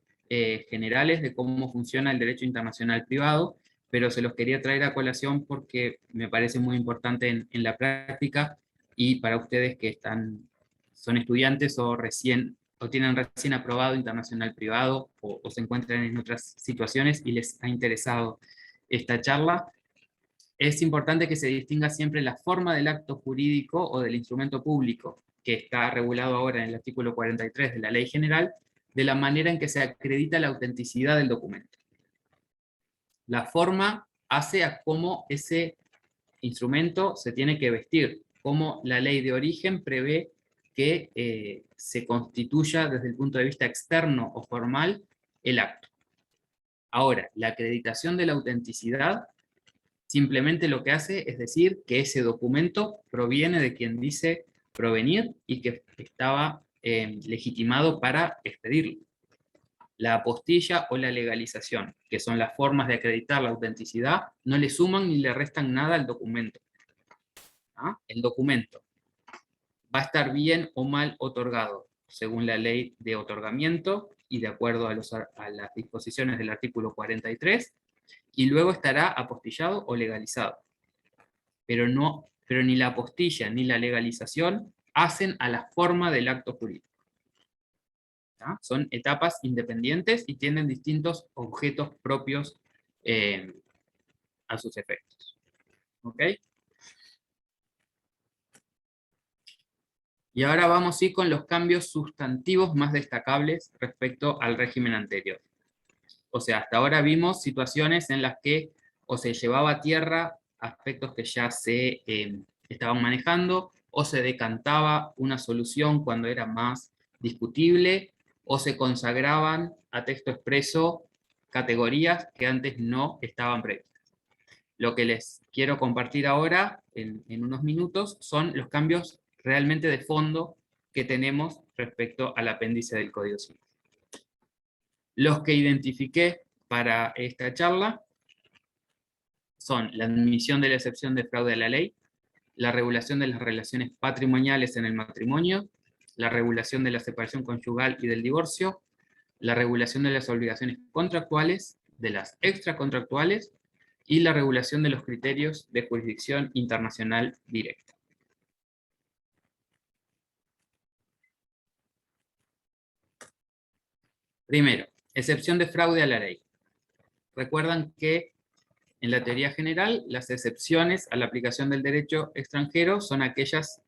generales de cómo funciona el derecho internacional privado, pero se los quería traer a colación porque me parece muy importante en la práctica y para ustedes que son estudiantes o tienen recién aprobado internacional privado o se encuentran en otras situaciones y les ha interesado esta charla. Es importante que se distinga siempre la forma del acto jurídico o del instrumento público, que está regulado ahora en el artículo 43 de la Ley General, de la manera en que se acredita la autenticidad del documento. La forma hace a cómo ese instrumento se tiene que vestir, cómo la ley de origen prevé que se constituya desde el punto de vista externo o formal el acto. Ahora, la acreditación de la autenticidad simplemente lo que hace es decir que ese documento proviene de quien dice provenir y que estaba legitimado para expedirlo. La apostilla o la legalización, que son las formas de acreditar la autenticidad, no le suman ni le restan nada al documento. ¿Ah? El documento va a estar bien o mal otorgado, según la ley de otorgamiento y de acuerdo a las disposiciones del artículo 43, y luego estará apostillado o legalizado. Pero ni la apostilla ni la legalización hacen a la forma del acto jurídico. ¿Ah? Son etapas independientes y tienen distintos objetos propios a sus efectos. ¿Ok? Y ahora vamos a ir con los cambios sustantivos más destacables respecto al régimen anterior. O sea, hasta ahora vimos situaciones en las que o se llevaba a tierra aspectos que ya se estaban manejando, o se decantaba una solución cuando era más discutible, o se consagraban a texto expreso categorías que antes no estaban previstas. Lo que les quiero compartir ahora, en unos minutos, son los cambios realmente de fondo que tenemos respecto al apéndice del Código Civil. Los que identifiqué para esta charla son la admisión de la excepción de fraude a la ley, la regulación de las relaciones patrimoniales en el matrimonio, la regulación de la separación conyugal y del divorcio, la regulación de las obligaciones contractuales, de las extracontractuales, y la regulación de los criterios de jurisdicción internacional directa. Primero, excepción de fraude a la ley. Recuerdan que en la teoría general, las excepciones a la aplicación del derecho extranjero son aquellas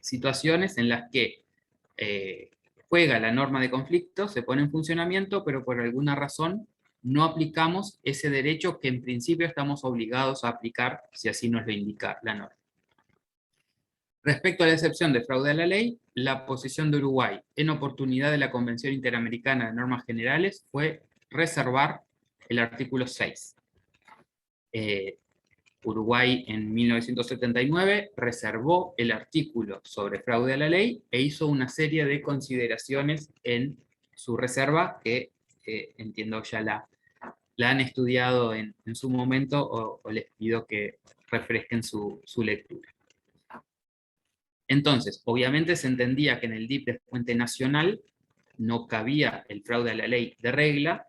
situaciones en las que juega la norma de conflicto, se pone en funcionamiento, pero por alguna razón no aplicamos ese derecho que en principio estamos obligados a aplicar si así nos lo indica la norma. Respecto a la excepción de fraude a la ley, la posición de Uruguay en oportunidad de la Convención Interamericana de Normas Generales fue reservar el artículo 6. Uruguay en 1979 reservó el artículo sobre fraude a la ley e hizo una serie de consideraciones en su reserva que entiendo ya la han estudiado en su momento o les pido que refresquen su lectura. Entonces, obviamente se entendía que en el DIP de fuente nacional no cabía el fraude a la ley de regla.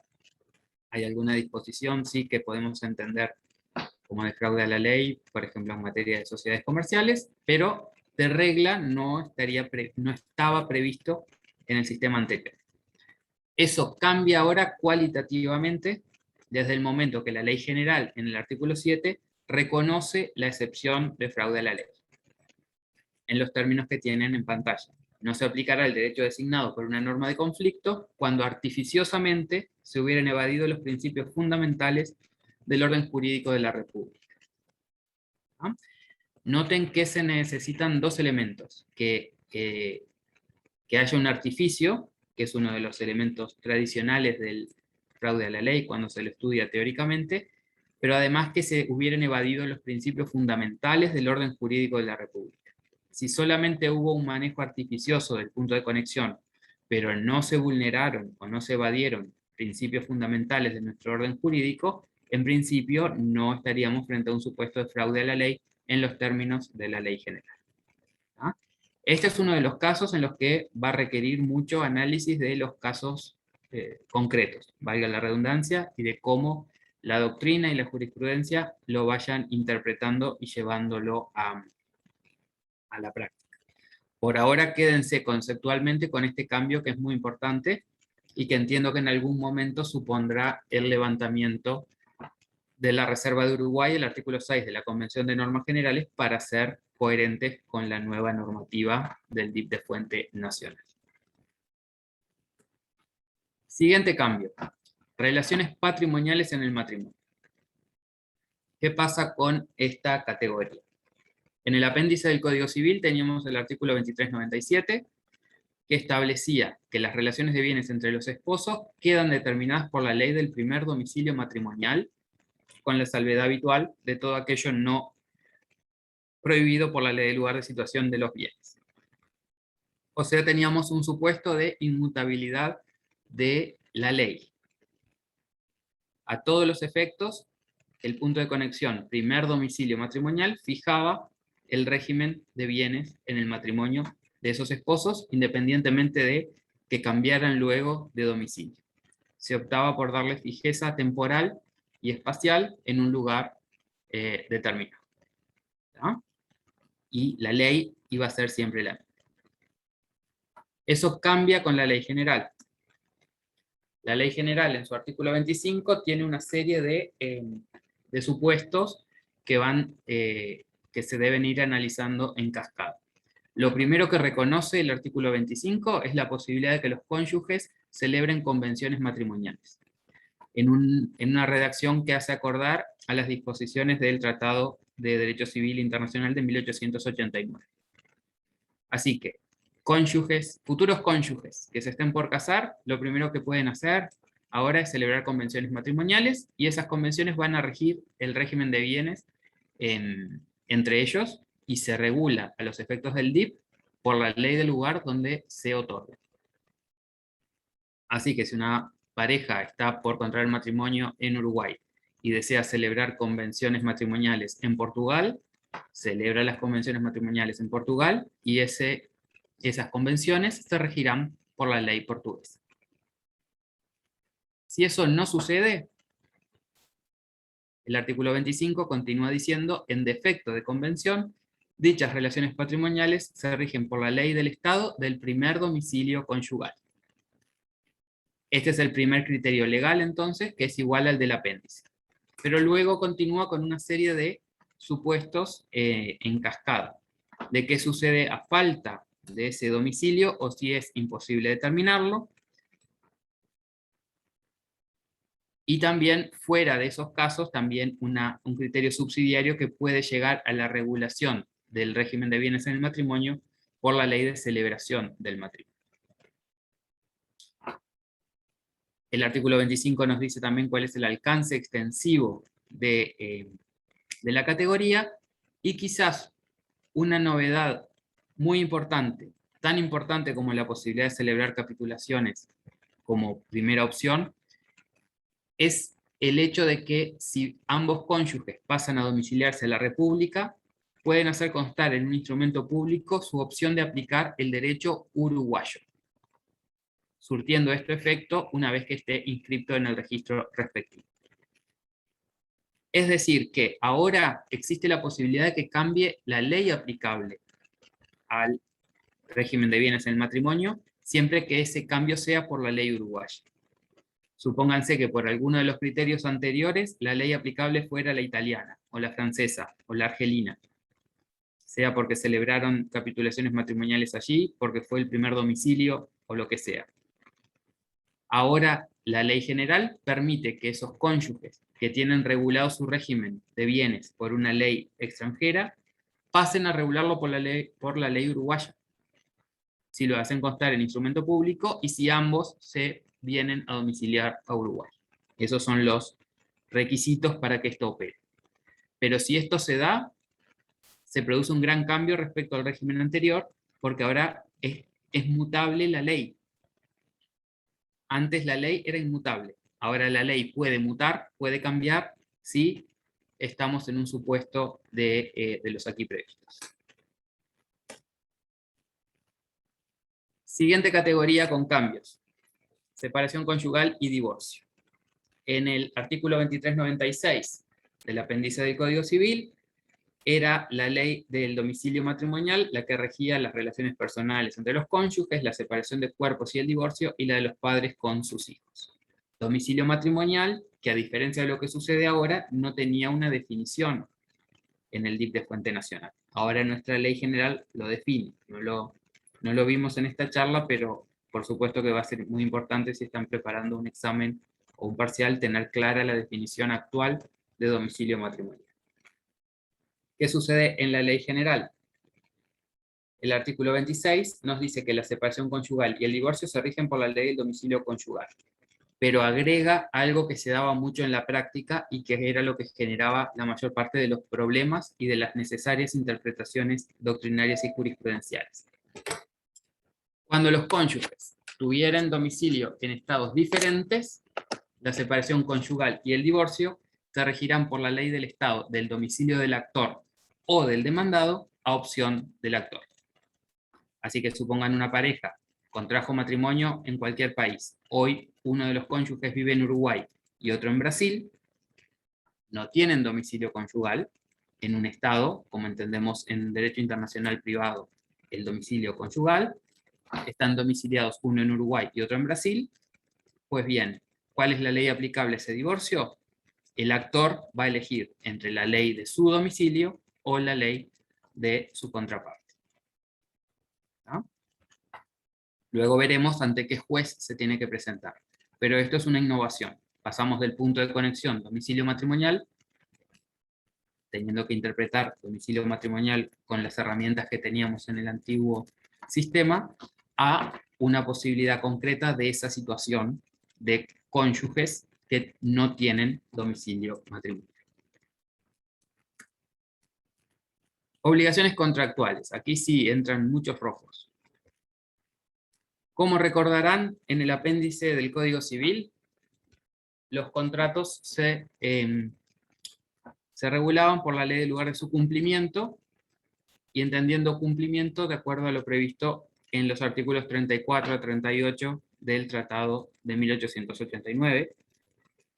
Hay alguna disposición, sí, que podemos entender como de fraude a la ley, por ejemplo, en materia de sociedades comerciales, pero de regla no estaba previsto en el sistema anterior. Eso cambia ahora cualitativamente desde el momento que la ley general, en el artículo 7, reconoce la excepción de fraude a la ley, en los términos que tienen en pantalla. No se aplicará el derecho designado por una norma de conflicto cuando artificiosamente se hubieran evadido los principios fundamentales del orden jurídico de la República. ¿Ah? Noten que se necesitan dos elementos, que haya un artificio, que es uno de los elementos tradicionales del fraude a la ley cuando se lo estudia teóricamente, pero además que se hubieran evadido los principios fundamentales del orden jurídico de la República. Si solamente hubo un manejo artificioso del punto de conexión, pero no se vulneraron o no se evadieron principios fundamentales de nuestro orden jurídico, en principio no estaríamos frente a un supuesto de fraude a la ley en los términos de la ley general. ¿Ah? Este es uno de los casos en los que va a requerir mucho análisis de los casos concretos, valga la redundancia, y de cómo la doctrina y la jurisprudencia lo vayan interpretando y llevándolo a la práctica. Por ahora quédense conceptualmente con este cambio que es muy importante y que entiendo que en algún momento supondrá el levantamiento de la Reserva de Uruguay, el artículo 6 de la Convención de Normas Generales, para ser coherentes con la nueva normativa del DIP de fuente nacional. Siguiente cambio. Relaciones patrimoniales en el matrimonio. ¿Qué pasa con esta categoría? En el apéndice del Código Civil teníamos el artículo 2397, que establecía que las relaciones de bienes entre los esposos quedan determinadas por la ley del primer domicilio matrimonial, con la salvedad habitual de todo aquello no prohibido por la ley del lugar de situación de los bienes. O sea, teníamos un supuesto de inmutabilidad de la ley. A todos los efectos, el punto de conexión primer domicilio matrimonial fijaba el régimen de bienes en el matrimonio de esos esposos, independientemente de que cambiaran luego de domicilio. Se optaba por darle fijeza temporal y espacial en un lugar determinado. ¿No? Y la ley iba a ser siempre la misma. Eso cambia con la ley general. La ley general en su artículo 25 tiene una serie de supuestos que se deben ir analizando en cascada. Lo primero que reconoce el artículo 25 es la posibilidad de que los cónyuges celebren convenciones matrimoniales, en una redacción que hace acordar a las disposiciones del Tratado de Derecho Civil Internacional de 1889. Así que, futuros cónyuges que se estén por casar, lo primero que pueden hacer ahora es celebrar convenciones matrimoniales, y esas convenciones van a regir el régimen de bienes entre ellos, y se regula a los efectos del DIP por la ley del lugar donde se otorga. Así que si una pareja está por contraer matrimonio en Uruguay y desea celebrar convenciones matrimoniales en Portugal, celebra las convenciones matrimoniales en Portugal y esas convenciones se regirán por la ley portuguesa. Si eso no sucede, el artículo 25 continúa diciendo, en defecto de convención, dichas relaciones patrimoniales se rigen por la ley del Estado del primer domicilio conyugal. Este es el primer criterio legal, entonces, que es igual al del apéndice. Pero luego continúa con una serie de supuestos en cascada, de qué sucede a falta de ese domicilio o si es imposible determinarlo. Y también, fuera de esos casos, también un criterio subsidiario que puede llegar a la regulación del régimen de bienes en el matrimonio por la ley de celebración del matrimonio. El artículo 25 nos dice también cuál es el alcance extensivo de la categoría, y quizás una novedad muy importante, tan importante como la posibilidad de celebrar capitulaciones como primera opción, es el hecho de que si ambos cónyuges pasan a domiciliarse a la República, pueden hacer constar en un instrumento público su opción de aplicar el derecho uruguayo, surtiendo este efecto una vez que esté inscrito en el registro respectivo. Es decir, que ahora existe la posibilidad de que cambie la ley aplicable al régimen de bienes en el matrimonio, siempre que ese cambio sea por la ley uruguaya. Supónganse que por alguno de los criterios anteriores la ley aplicable fuera la italiana, o la francesa, o la argelina, sea porque celebraron capitulaciones matrimoniales allí, porque fue el primer domicilio, o lo que sea. Ahora, la ley general permite que esos cónyuges que tienen regulado su régimen de bienes por una ley extranjera, pasen a regularlo por la ley uruguaya, si lo hacen constar en instrumento público y si ambos se vienen a domiciliar a Uruguay. Esos son los requisitos para que esto opere. Pero si esto se da, se produce un gran cambio respecto al régimen anterior, porque ahora es mutable la ley. Antes la ley era inmutable. Ahora la ley puede mutar, puede cambiar, si estamos en un supuesto de los aquí previstos. Siguiente categoría con cambios: separación conyugal y divorcio. En el artículo 2396 del apéndice del Código Civil, era la ley del domicilio matrimonial la que regía las relaciones personales entre los cónyuges, la separación de cuerpos y el divorcio, y la de los padres con sus hijos. Domicilio matrimonial que, a diferencia de lo que sucede ahora, no tenía una definición en el DIP de Fuente Nacional. Ahora nuestra ley general lo define. No lo vimos en esta charla, pero por supuesto que va a ser muy importante, si están preparando un examen o un parcial, tener clara la definición actual de domicilio matrimonial. ¿Qué sucede en la ley general? El artículo 26 nos dice que la separación conyugal y el divorcio se rigen por la ley del domicilio conyugal, pero agrega algo que se daba mucho en la práctica y que era lo que generaba la mayor parte de los problemas y de las necesarias interpretaciones doctrinarias y jurisprudenciales. Cuando los cónyuges tuvieran domicilio en estados diferentes, la separación conyugal y el divorcio se regirán por la ley del estado del domicilio del actor o del demandado, a opción del actor. Así que supongan una pareja contrajo matrimonio en cualquier país. Hoy uno de los cónyuges vive en Uruguay y otro en Brasil. No tienen domicilio conyugal en un estado, como entendemos en derecho internacional privado, el domicilio conyugal. Están domiciliados uno en Uruguay y otro en Brasil. Pues bien, ¿cuál es la ley aplicable a ese divorcio? El actor va a elegir entre la ley de su domicilio o la ley de su contraparte. ¿No? Luego veremos ante qué juez se tiene que presentar. Pero esto es una innovación. Pasamos del punto de conexión domicilio matrimonial, teniendo que interpretar domicilio matrimonial con las herramientas que teníamos en el antiguo sistema, a una posibilidad concreta de esa situación de cónyuges que no tienen domicilio matrimonial. Obligaciones contractuales. Aquí sí entran muchos rojos. Como recordarán, en el apéndice del Código Civil los contratos se regulaban por la ley del lugar de su cumplimiento, y entendiendo cumplimiento de acuerdo a lo previsto en los artículos 34 a 38 del Tratado de 1889,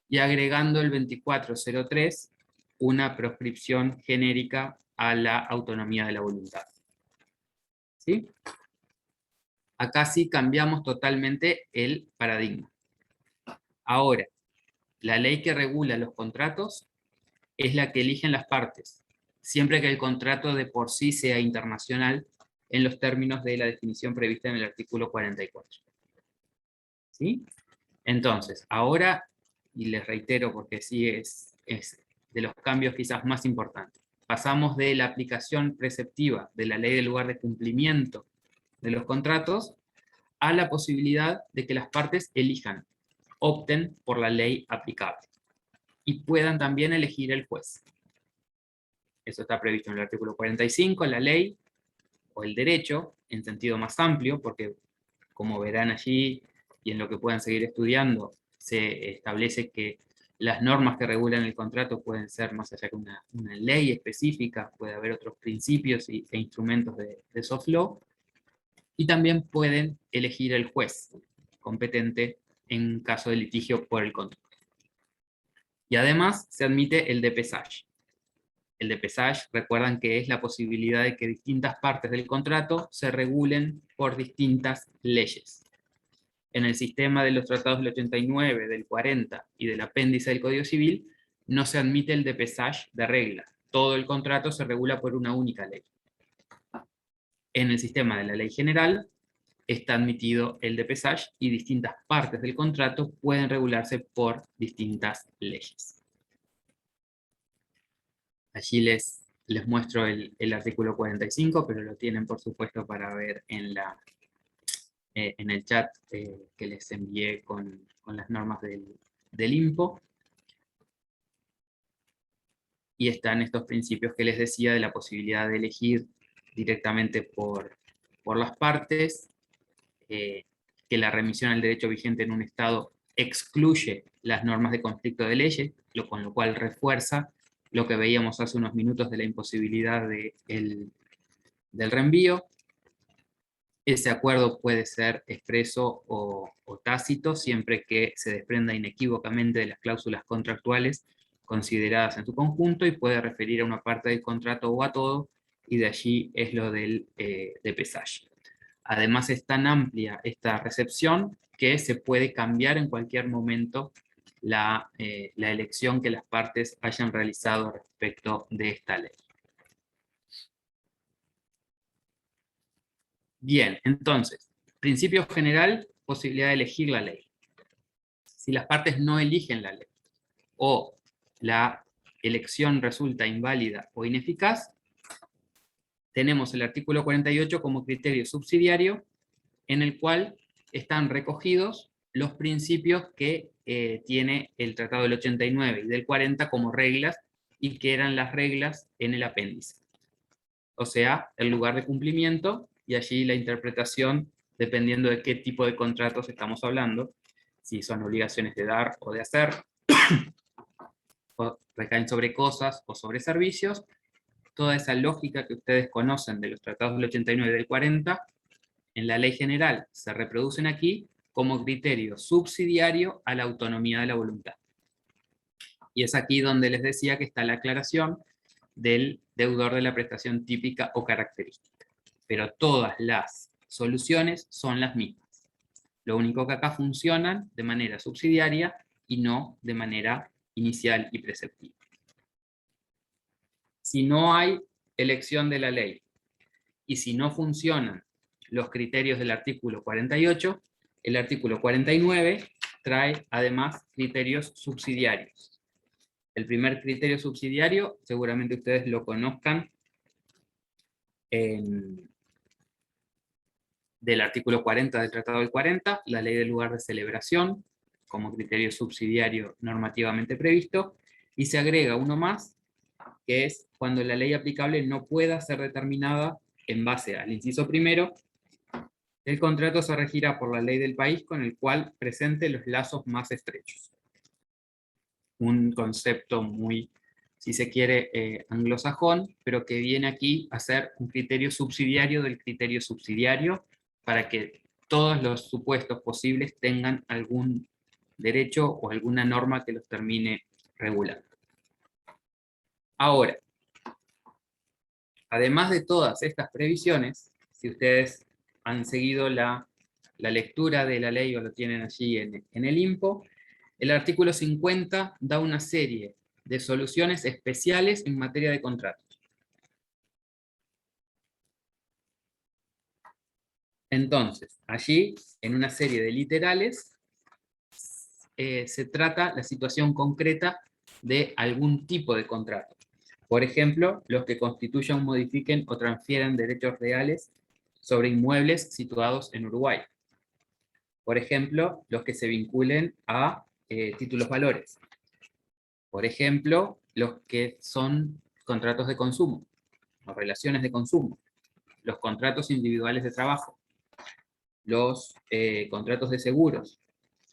y agregando el 2403, una proscripción genérica a la autonomía de la voluntad. ¿Sí? Acá sí cambiamos totalmente el paradigma. Ahora, la ley que regula los contratos es la que eligen las partes, siempre que el contrato de por sí sea internacional en los términos de la definición prevista en el artículo 44. ¿Sí? Entonces, ahora, y les reitero porque sí es de los cambios quizás más importantes, pasamos de la aplicación preceptiva de la ley del lugar de cumplimiento de los contratos a la posibilidad de que las partes elijan, opten por la ley aplicable y puedan también elegir el juez. Eso está previsto en el artículo 45, la ley o el derecho, en sentido más amplio, porque como verán allí y en lo que puedan seguir estudiando, se establece que las normas que regulan el contrato pueden ser más allá que una ley específica, puede haber otros principios e instrumentos de soft law, y también pueden elegir el juez competente en caso de litigio por el contrato. Y además se admite el depesage. El depesage, recuerdan que es la posibilidad de que distintas partes del contrato se regulen por distintas leyes. En el sistema de los tratados del 89, del 40 y del apéndice del Código Civil, no se admite el depesage de regla. Todo el contrato se regula por una única ley. En el sistema de la ley general está admitido el depesage y distintas partes del contrato pueden regularse por distintas leyes. Allí les muestro el artículo 45, pero lo tienen por supuesto para ver en el chat que les envié con las normas del INPO. Y están estos principios que les decía de la posibilidad de elegir directamente por las partes, que la remisión al derecho vigente en un Estado excluye las normas de conflicto de leyes, con lo cual refuerza lo que veíamos hace unos minutos de la imposibilidad del reenvío. Ese acuerdo puede ser expreso o tácito, siempre que se desprenda inequívocamente de las cláusulas contractuales consideradas en su conjunto, y puede referir a una parte del contrato o a todo, y de allí es lo del depesage. Además es tan amplia esta recepción que se puede cambiar en cualquier momento la elección que las partes hayan realizado respecto de esta ley. Bien, entonces, principio general, posibilidad de elegir la ley. Si las partes no eligen la ley, o la elección resulta inválida o ineficaz, tenemos el artículo 48 como criterio subsidiario, en el cual están recogidos los principios que tiene el Tratado del 89 y del 40 como reglas, y que eran las reglas en el apéndice. O sea, el lugar de cumplimiento, y allí la interpretación dependiendo de qué tipo de contratos estamos hablando, si son obligaciones de dar o de hacer, o recaen sobre cosas o sobre servicios. Toda esa lógica que ustedes conocen de los tratados del 89 y del 40, en la ley general se reproducen aquí como criterio subsidiario a la autonomía de la voluntad. Y es aquí donde les decía que está la aclaración del deudor de la prestación típica o característica. Pero todas las soluciones son las mismas. Lo único que acá funcionan de manera subsidiaria y no de manera inicial y preceptiva. Si no hay elección de la ley y si no funcionan los criterios del artículo 48, el artículo 49 trae además criterios subsidiarios. El primer criterio subsidiario, seguramente ustedes lo conozcan, del artículo 40 del Tratado del 40, la ley del lugar de celebración, como criterio subsidiario normativamente previsto, y se agrega uno más, que es cuando la ley aplicable no pueda ser determinada en base al inciso primero, el contrato se regirá por la ley del país con el cual presente los lazos más estrechos. un concepto muy, si se quiere, anglosajón, pero que viene aquí a ser un criterio subsidiario del criterio subsidiario, para que todos los supuestos posibles tengan algún derecho o alguna norma que los termine regulando. Ahora, además de todas estas previsiones, si ustedes han seguido la lectura de la ley o lo tienen allí en el INPO, el artículo 50 da una serie de soluciones especiales en materia de contratos. Entonces, allí, en una serie de literales, se trata la situación concreta de algún tipo de contrato. Por ejemplo, los que constituyan, modifiquen o transfieran derechos reales sobre inmuebles situados en Uruguay. Por ejemplo, los que se vinculen a títulos valores. Por ejemplo, los que son contratos de consumo, o relaciones de consumo, los contratos individuales de trabajo, los contratos de seguros,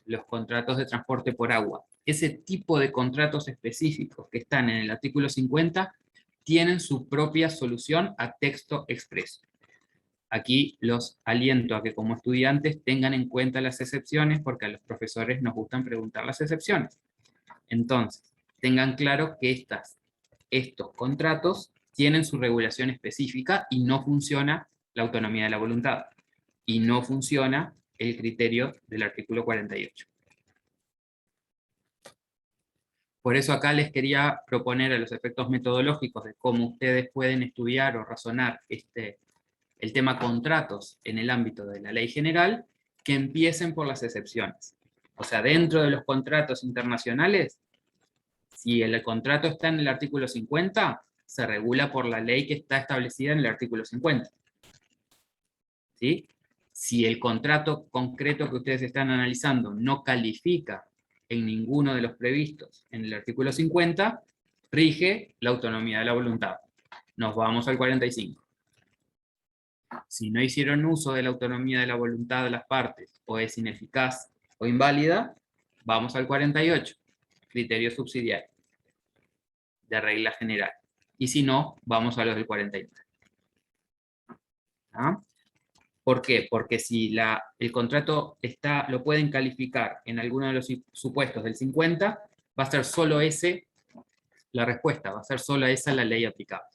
los contratos de transporte por agua. Ese tipo de contratos específicos que están en el artículo 50 tienen su propia solución a texto expreso. Aquí los aliento a que como estudiantes tengan en cuenta las excepciones, porque a los profesores nos gustan preguntar las excepciones. Entonces, tengan claro que estos contratos tienen su regulación específica y no funciona la autonomía de la voluntad. Y no funciona el criterio del artículo 48. Por eso acá les quería proponer a los efectos metodológicos de cómo ustedes pueden estudiar o razonar el tema contratos en el ámbito de la ley general, que empiecen por las excepciones. O sea, dentro de los contratos internacionales, si el contrato está en el artículo 50, se regula por la ley que está establecida en el artículo 50. ¿Sí? Si el contrato concreto que ustedes están analizando no califica en ninguno de los previstos en el artículo 50, rige la autonomía de la voluntad. Nos vamos al 45. Si no hicieron uso de la autonomía de la voluntad de las partes, o es ineficaz o inválida, vamos al 48, criterio subsidiario, de regla general. Y si no, vamos a los del 49. ¿Ah? ¿Por qué? Porque si el contrato lo pueden calificar en alguno de los supuestos del 50, va a ser solo ese la respuesta, va a ser solo esa la ley aplicable.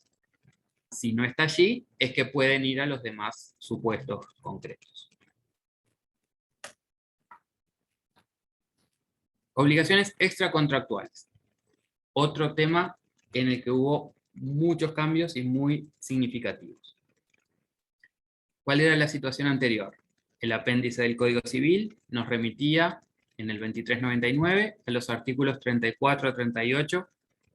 Si no está allí, es que pueden ir a los demás supuestos concretos. Obligaciones extracontractuales. Otro tema en el que hubo muchos cambios y muy significativos. ¿Cuál era la situación anterior? El apéndice del Código Civil nos remitía en el 2399 a los artículos 34 a 38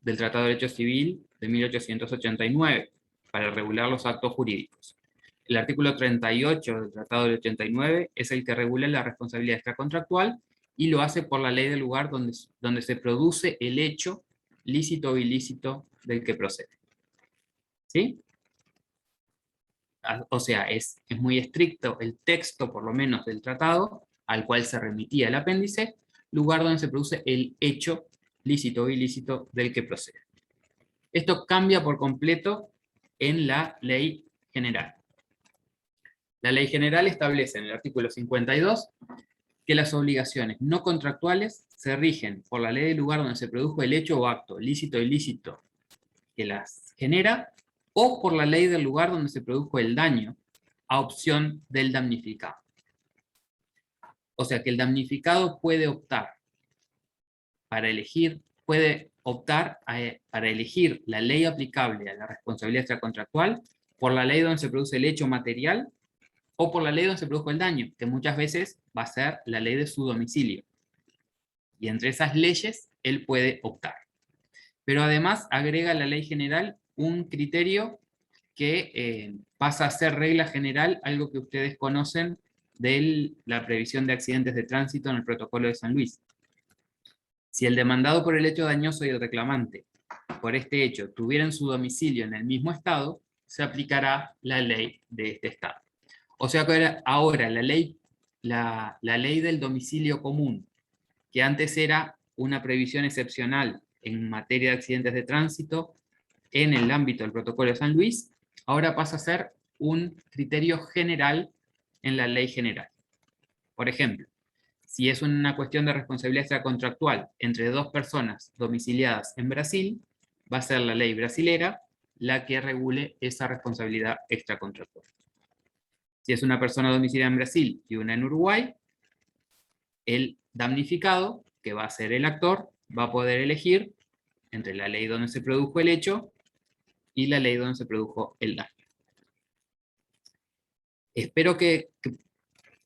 del Tratado de Derecho Civil de 1889 para regular los actos jurídicos. El artículo 38 del Tratado del 89 es el que regula la responsabilidad extracontractual y lo hace por la ley del lugar donde se produce el hecho lícito o ilícito del que procede. ¿Sí? O sea, es muy estricto el texto, por lo menos, del tratado, al cual se remitía el apéndice, lugar donde se produce el hecho lícito o ilícito del que procede. Esto cambia por completo en la ley general. La ley general establece en el artículo 52 que las obligaciones no contractuales se rigen por la ley del lugar donde se produjo el hecho o acto, lícito o ilícito, que las genera, o por la ley del lugar donde se produjo el daño, a opción del damnificado. O sea que el damnificado puede optar para elegir la ley aplicable a la responsabilidad extracontractual por la ley donde se produce el hecho material o por la ley donde se produjo el daño, que muchas veces va a ser la ley de su domicilio. Y entre esas leyes, él puede optar. Pero además agrega la ley general un criterio que pasa a ser regla general, algo que ustedes conocen de la previsión de accidentes de tránsito en el protocolo de San Luis. Si el demandado por el hecho dañoso y el reclamante por este hecho tuvieran su domicilio en el mismo estado, se aplicará la ley de este estado. O sea que ahora la ley del domicilio común, que antes era una previsión excepcional en materia de accidentes de tránsito en el ámbito del Protocolo de San Luis, ahora pasa a ser un criterio general en la ley general. Por ejemplo, si es una cuestión de responsabilidad extracontractual entre dos personas domiciliadas en Brasil, va a ser la ley brasilera la que regule esa responsabilidad extracontractual. Si es una persona domiciliada en Brasil y una en Uruguay, el damnificado, que va a ser el actor, va a poder elegir entre la ley donde se produjo el hecho y la ley donde se produjo el daño. Espero que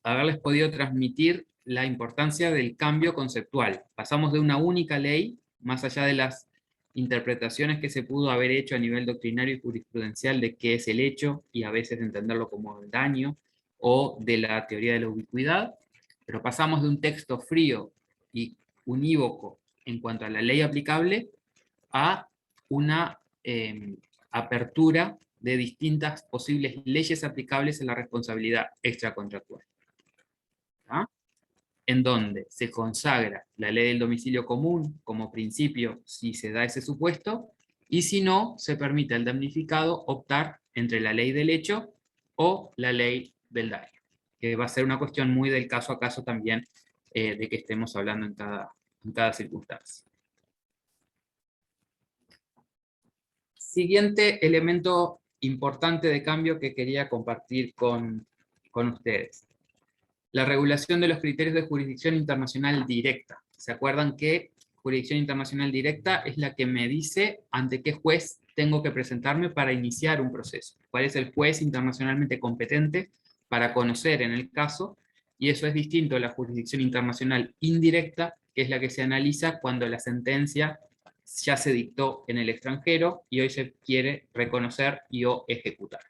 haberles podido transmitir la importancia del cambio conceptual. Pasamos de una única ley, más allá de las interpretaciones que se pudo haber hecho a nivel doctrinario y jurisprudencial de qué es el hecho, y a veces entenderlo como el daño, o de la teoría de la ubicuidad, pero pasamos de un texto frío y unívoco en cuanto a la ley aplicable a una apertura de distintas posibles leyes aplicables en la responsabilidad extracontractual, ¿ah? En donde se consagra la ley del domicilio común como principio si se da ese supuesto, y si no, se permite al damnificado optar entre la ley del hecho o la ley del daño, que va a ser una cuestión muy del caso a caso también, de que estemos hablando en cada circunstancia. Siguiente elemento importante de cambio que quería compartir con ustedes. La regulación de los criterios de jurisdicción internacional directa. ¿Se acuerdan que jurisdicción internacional directa es la que me dice ante qué juez tengo que presentarme para iniciar un proceso? ¿Cuál es el juez internacionalmente competente para conocer en el caso? Y eso es distinto a la jurisdicción internacional indirecta, que es la que se analiza cuando la sentencia ya se dictó en el extranjero y hoy se quiere reconocer y o ejecutar.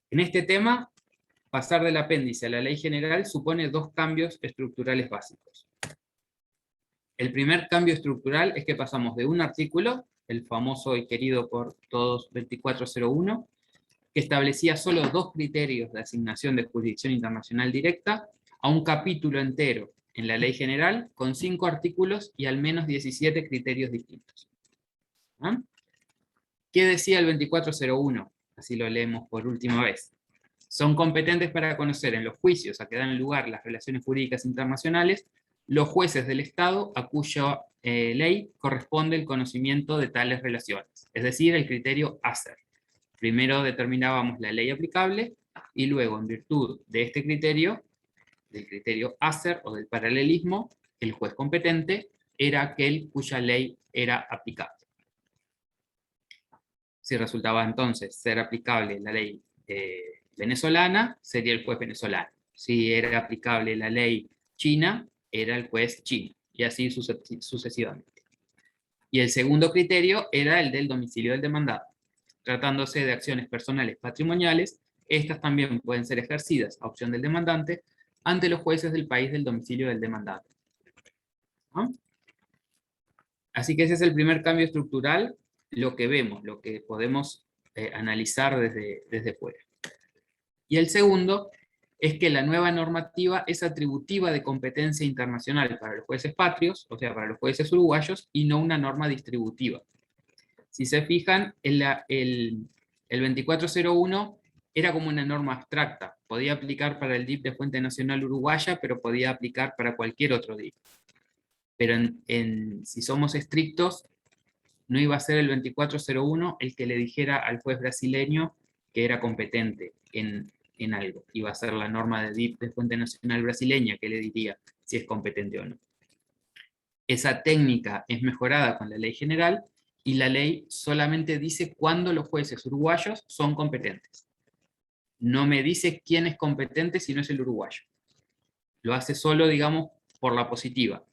En este tema, pasar del apéndice a la ley general supone dos cambios estructurales básicos. El primer cambio estructural es que pasamos de un artículo, el famoso y querido por todos 2401, que establecía solo dos criterios de asignación de jurisdicción internacional directa, a un capítulo entero en la ley general con 5 artículos y al menos 17 criterios distintos. ¿Ah? ¿Qué decía el 2401? Así lo leemos por última vez. Son competentes para conocer en los juicios a que dan lugar las relaciones jurídicas internacionales los jueces del Estado a cuya ley corresponde el conocimiento de tales relaciones, es decir, el criterio ACER. Primero determinábamos la ley aplicable y luego, en virtud de este criterio, del criterio ACER o del paralelismo, el juez competente era aquel cuya ley era aplicable. Si resultaba entonces ser aplicable la ley venezolana, sería el juez venezolano. Si era aplicable la ley china, era el juez chino, y así sucesivamente. Y el segundo criterio era el del domicilio del demandado. Tratándose de acciones personales patrimoniales, estas también pueden ser ejercidas a opción del demandante ante los jueces del país del domicilio del demandado. ¿No? Así que ese es el primer cambio estructural, lo que vemos, lo que podemos analizar desde fuera. Y el segundo es que la nueva normativa es atributiva de competencia internacional para los jueces patrios, o sea, para los jueces uruguayos, y no una norma distributiva. Si se fijan, el 2401 era como una norma abstracta, podía aplicar para el DIP de fuente nacional uruguaya, pero podía aplicar para cualquier otro DIP. Pero si somos estrictos, no iba a ser el 2401 el que le dijera al juez brasileño que era competente en algo. Iba a ser la norma de DIP de fuente nacional brasileña que le diría si es competente o no. Esa técnica es mejorada con la ley general, y la ley solamente dice cuándo los jueces uruguayos son competentes. No me dice quién es competente si no es el uruguayo. Lo hace solo, digamos, por la positiva.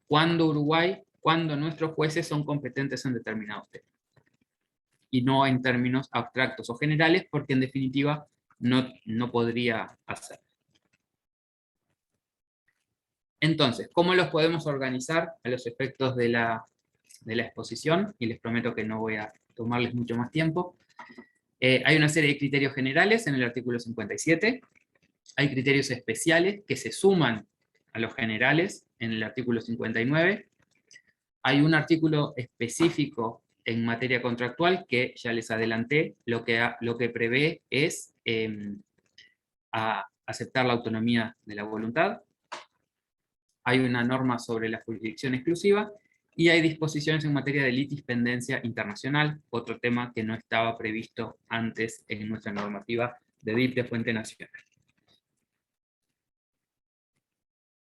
Cuando nuestros jueces son competentes en determinados temas. Y no en términos abstractos o generales, porque en definitiva no podría hacer. Entonces, ¿cómo los podemos organizar a los efectos de la exposición? Y les prometo que no voy a tomarles mucho más tiempo. Hay una serie de criterios generales en el artículo 57. Hay criterios especiales que se suman a los generales en el artículo 59. Hay un artículo específico en materia contractual que ya les adelanté, lo que prevé es aceptar la autonomía de la voluntad. Hay una norma sobre la jurisdicción exclusiva, y hay disposiciones en materia de litispendencia internacional, otro tema que no estaba previsto antes en nuestra normativa de DIP de fuente nacional.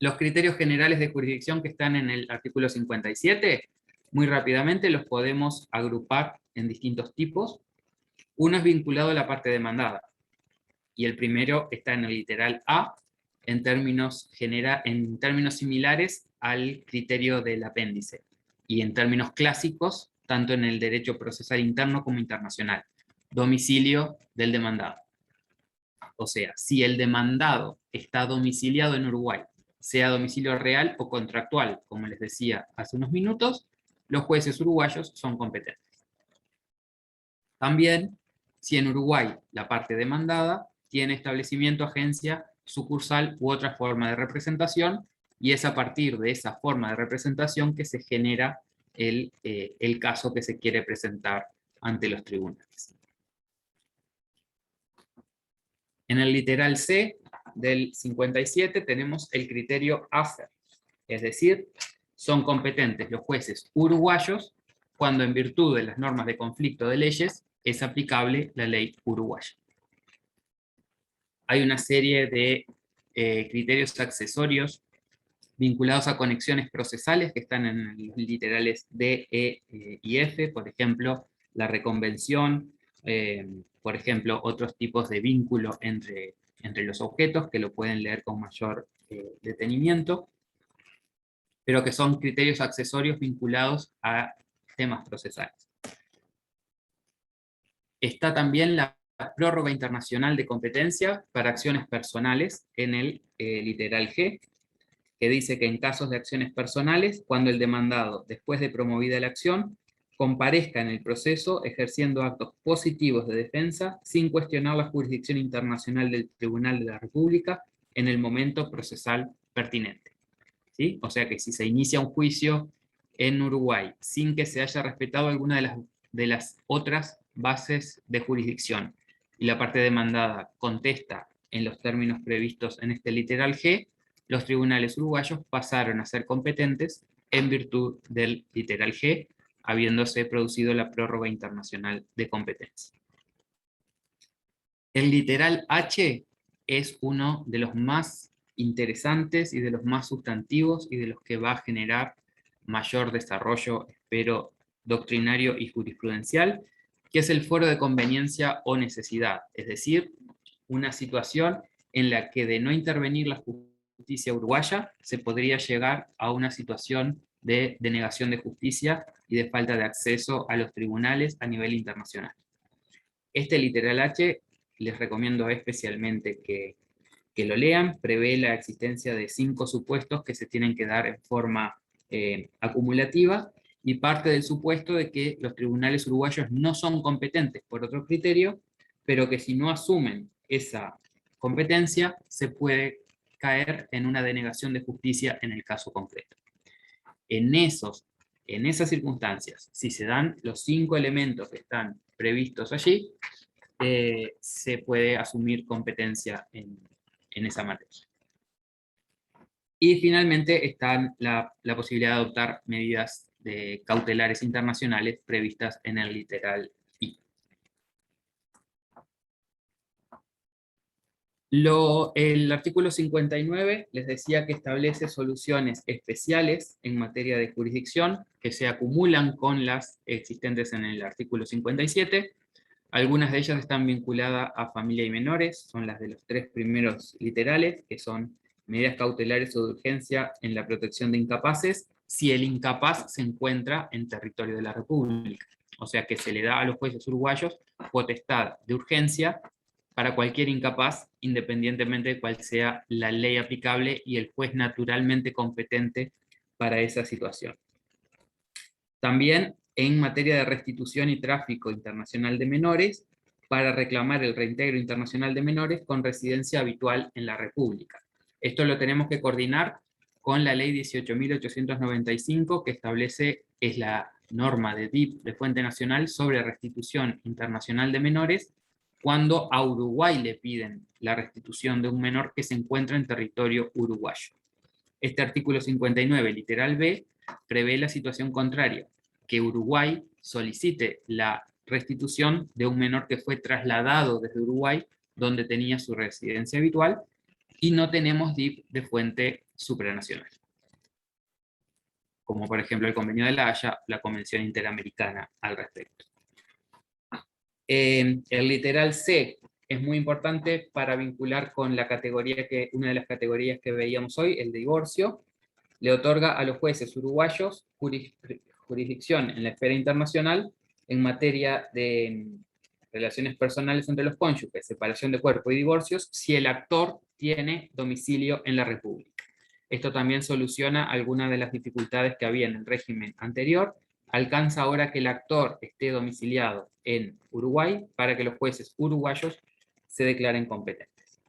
Los criterios generales de jurisdicción que están en el artículo 57, muy rápidamente los podemos agrupar en distintos tipos. Uno es vinculado a la parte demandada, y el primero está en el literal A, en términos similares al criterio del apéndice, y en términos clásicos, tanto en el derecho procesal interno como internacional. Domicilio del demandado. O sea, si el demandado está domiciliado en Uruguay, sea domicilio real o contractual, como les decía hace unos minutos, los jueces uruguayos son competentes. También, si en Uruguay la parte demandada tiene establecimiento, agencia, sucursal u otra forma de representación, y es a partir de esa forma de representación que se genera el caso que se quiere presentar ante los tribunales. En el literal C del 57 tenemos el criterio AFER, es decir, son competentes los jueces uruguayos cuando, en virtud de las normas de conflicto de leyes, es aplicable la ley uruguaya. Hay una serie de criterios accesorios vinculados a conexiones procesales que están en los literales D, E y F, por ejemplo, la reconvención, por ejemplo, otros tipos de vínculo entre los objetos, que lo pueden leer con mayor detenimiento, pero que son criterios accesorios vinculados a temas procesales. Está también la prórroga internacional de competencia para acciones personales en el literal G, que dice que en casos de acciones personales, cuando el demandado, después de promovida la acción, comparezca en el proceso ejerciendo actos positivos de defensa sin cuestionar la jurisdicción internacional del Tribunal de la República en el momento procesal pertinente. ¿Sí? O sea que si se inicia un juicio en Uruguay sin que se haya respetado alguna de las otras bases de jurisdicción, y la parte demandada contesta en los términos previstos en este literal G, los tribunales uruguayos pasaron a ser competentes en virtud del literal G, habiéndose producido la prórroga internacional de competencia. El literal H es uno de los más interesantes y de los más sustantivos y de los que va a generar mayor desarrollo, espero, doctrinario y jurisprudencial, que es el foro de conveniencia o necesidad, es decir, una situación en la que, de no intervenir la justicia uruguaya, se podría llegar a una situación de denegación de justicia y de falta de acceso a los tribunales a nivel internacional. Este literal H, les recomiendo especialmente que lo lean, prevé la existencia de 5 supuestos que se tienen que dar en forma acumulativa, y parte del supuesto de que los tribunales uruguayos no son competentes por otro criterio, pero que si no asumen esa competencia, se puede caer en una denegación de justicia en el caso concreto. En esas circunstancias, si se dan los 5 elementos que están previstos allí, se puede asumir competencia en esa materia. Y finalmente está la posibilidad de adoptar medidas cautelares internacionales previstas en el literal I. El artículo 59 les decía que establece soluciones especiales en materia de jurisdicción que se acumulan con las existentes en el artículo 57. Algunas de ellas están vinculadas a familia y menores, son las de los 3 primeros literales, que son medidas cautelares o de urgencia en la protección de incapaces, si el incapaz se encuentra en territorio de la República. O sea que se le da a los jueces uruguayos potestad de urgencia para cualquier incapaz, independientemente de cuál sea la ley aplicable y el juez naturalmente competente para esa situación. También en materia de restitución y tráfico internacional de menores, para reclamar el reintegro internacional de menores con residencia habitual en la República. Esto lo tenemos que coordinar con la ley 18.895, que establece, es la norma de DIP, de Fuente Nacional, sobre restitución internacional de menores, cuando a Uruguay le piden la restitución de un menor que se encuentra en territorio uruguayo. Este artículo 59, literal B, prevé la situación contraria, que Uruguay solicite la restitución de un menor que fue trasladado desde Uruguay, donde tenía su residencia habitual, y no tenemos DIP de fuente supranacional, como por ejemplo el Convenio de La Haya, la Convención Interamericana al respecto. El literal C es muy importante para vincular con la categoría una de las categorías que veíamos hoy, el divorcio. Le otorga a los jueces uruguayos jurisdicción en la esfera internacional en materia de relaciones personales entre los cónyuges, separación de cuerpo y divorcios, si el actor tiene domicilio en la República. Esto también soluciona algunas de las dificultades que había en el régimen anterior. Alcanza ahora que el actor esté domiciliado en Uruguay para que los jueces uruguayos se declaren competentes.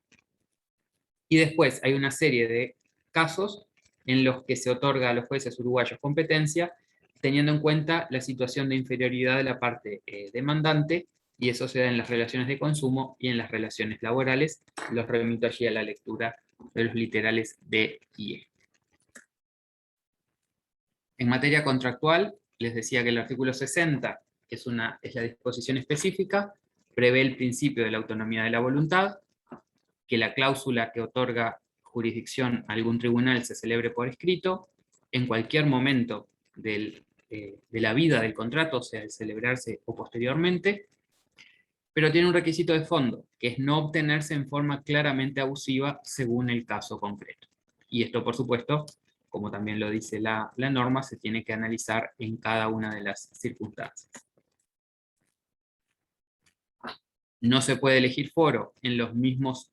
Y después hay una serie de casos en los que se otorga a los jueces uruguayos competencia, teniendo en cuenta la situación de inferioridad de la parte demandante, y eso se da en las relaciones de consumo y en las relaciones laborales. Los remito allí a la lectura de los literales D y E. En materia contractual, les decía que el artículo 60 es la disposición específica, prevé el principio de la autonomía de la voluntad, que la cláusula que otorga jurisdicción a algún tribunal se celebre por escrito, en cualquier momento de la vida del contrato, o sea, al celebrarse o posteriormente, pero tiene un requisito de fondo, que es no obtenerse en forma claramente abusiva según el caso concreto. Y esto, por supuesto, como también lo dice la norma, se tiene que analizar en cada una de las circunstancias. No se puede elegir foro en los mismos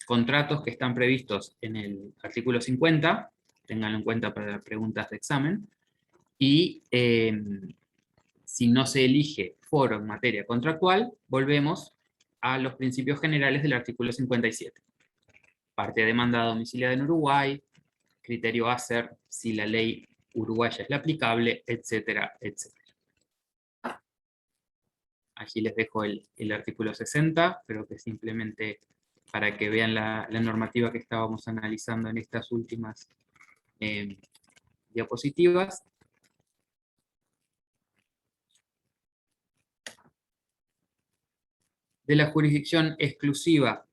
contratos que están previstos en el artículo 50, ténganlo en cuenta para preguntas de examen, y si no se elige foro en materia contractual, volvemos a los principios generales del artículo 57. Parte demandada domiciliada en Uruguay, criterio a ser si la ley uruguaya es la aplicable, etcétera, etcétera. Aquí les dejo el artículo 60, pero que simplemente para que vean la normativa que estábamos analizando en estas últimas diapositivas. De la jurisdicción exclusiva,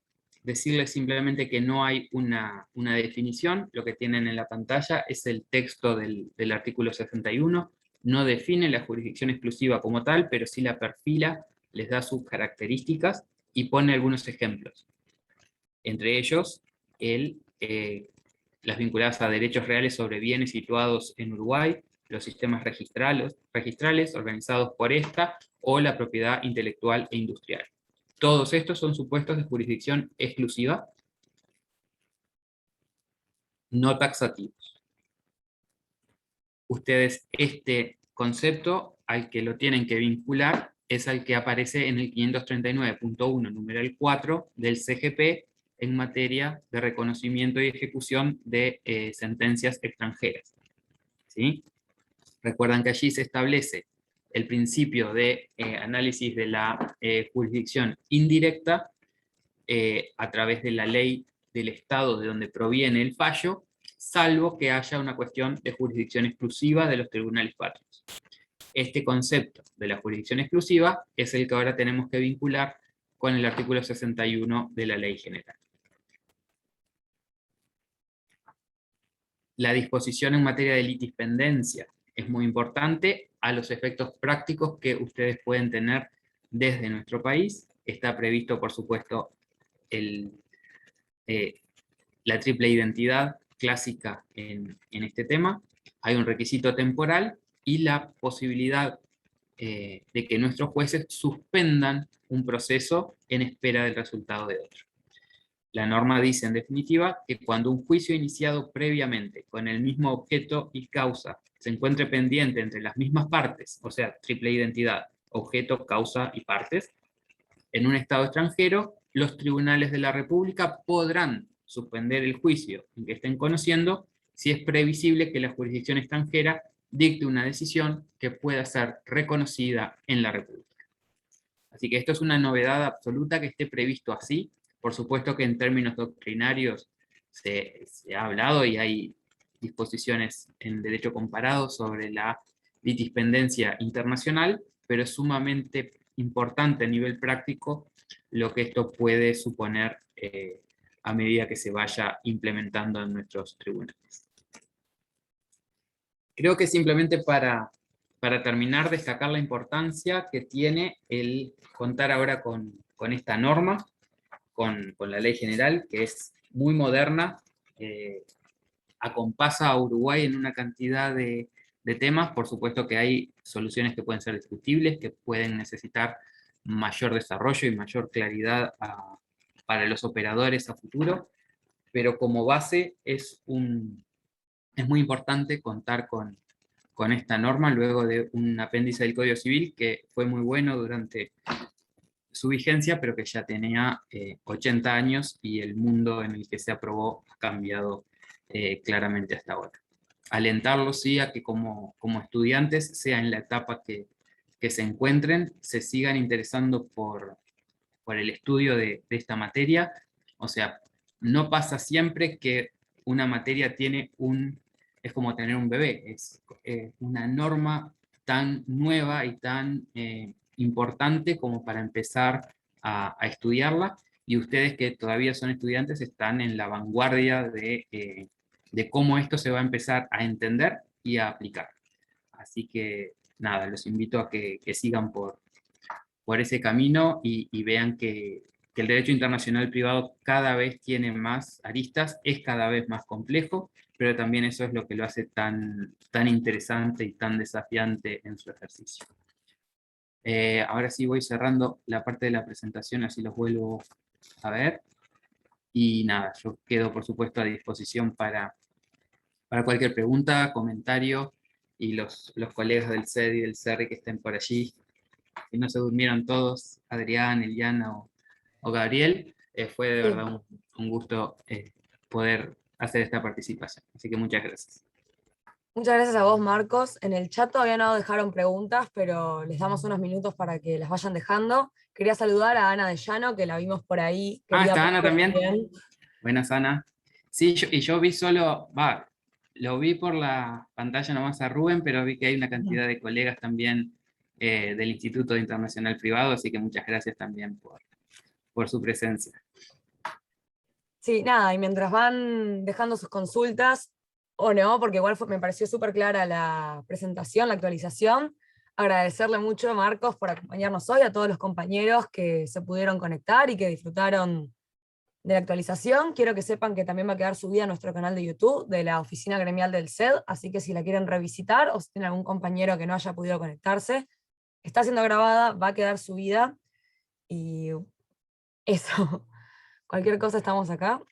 decirles simplemente que no hay una definición. Lo que tienen en la pantalla es el texto del artículo 61. No define la jurisdicción exclusiva como tal, pero sí la perfila, les da sus características y pone algunos ejemplos. Entre ellos, las vinculadas a derechos reales sobre bienes situados en Uruguay, los sistemas registrales organizados por esta, o la propiedad intelectual e industrial. Todos estos son supuestos de jurisdicción exclusiva, no taxativos. Ustedes, este concepto al que lo tienen que vincular es al que aparece en el 539.1, numeral 4 del CGP, en materia de reconocimiento y ejecución de sentencias extranjeras. ¿Sí? Recuerdan que allí se establece el principio de análisis de la jurisdicción indirecta a través de la ley del Estado de donde proviene el fallo, salvo que haya una cuestión de jurisdicción exclusiva de los tribunales patrios. Este concepto de la jurisdicción exclusiva es el que ahora tenemos que vincular con el artículo 61 de la Ley General. La disposición en materia de litispendencia es muy importante a los efectos prácticos que ustedes pueden tener desde nuestro país. Está previsto, por supuesto, la triple identidad clásica en este tema. Hay un requisito temporal y la posibilidad de que nuestros jueces suspendan un proceso en espera del resultado de otro. La norma dice, en definitiva, que cuando un juicio iniciado previamente con el mismo objeto y causa se encuentre pendiente entre las mismas partes, o sea, triple identidad, objeto, causa y partes, en un Estado extranjero, los tribunales de la República podrán suspender el juicio en que estén conociendo si es previsible que la jurisdicción extranjera dicte una decisión que pueda ser reconocida en la República. Así que esto es una novedad absoluta que esté previsto así. Por supuesto que en términos doctrinarios se ha hablado y hay disposiciones en derecho comparado sobre la litispendencia internacional, pero es sumamente importante a nivel práctico lo que esto puede suponer a medida que se vaya implementando en nuestros tribunales. Creo que simplemente para terminar, destacar la importancia que tiene el contar ahora con esta norma, con la ley general, que es muy moderna, acompasa a Uruguay en una cantidad de temas. Por supuesto que hay soluciones que pueden ser discutibles, que pueden necesitar mayor desarrollo y mayor claridad para los operadores a futuro, pero como base es muy importante contar con esta norma luego de un apéndice del Código Civil que fue muy bueno durante su vigencia, pero que ya tenía 80 años y el mundo en el que se aprobó ha cambiado claramente hasta ahora. Alentarlos sí a que como estudiantes, sea en la etapa que se encuentren, se sigan interesando por el estudio de esta materia. O sea, no pasa siempre que una materia es como tener un bebé, es una norma tan nueva y tan importante como para empezar a estudiarla, y ustedes que todavía son estudiantes están en la vanguardia de cómo esto se va a empezar a entender y a aplicar. Así que nada, los invito a que sigan por ese camino y vean que el derecho internacional privado cada vez tiene más aristas, es cada vez más complejo, pero también eso es lo que lo hace tan interesante y tan desafiante en su ejercicio. Ahora sí voy cerrando la parte de la presentación, así los vuelvo a ver. Y nada, yo quedo por supuesto a disposición para cualquier pregunta, comentario, y los colegas del CED y del CERRI que estén por allí, que no se durmieron todos, Adrián, Eliana o Gabriel, fue de verdad un gusto poder hacer esta participación. Así que muchas gracias. Muchas gracias a vos, Marcos. En el chat todavía no dejaron preguntas, pero les damos unos minutos para que las vayan dejando. Quería saludar a Ana de Llano, que la vimos por ahí. ¿Está Ana también? Buenas, Ana. Sí, yo vi lo vi por la pantalla nomás a Rubén, pero vi que hay una cantidad de colegas también del Instituto Internacional Privado, así que muchas gracias también por su presencia. Sí, nada, y mientras van dejando sus consultas, o no, porque igual me pareció súper clara la presentación, la actualización, agradecerle mucho a Marcos por acompañarnos hoy, a todos los compañeros que se pudieron conectar y que disfrutaron de la actualización. Quiero que sepan que también va a quedar subida a nuestro canal de YouTube de la Oficina Gremial del CED, así que si la quieren revisitar o si tienen algún compañero que no haya podido conectarse, está siendo grabada, va a quedar subida, y eso. Cualquier cosa estamos acá.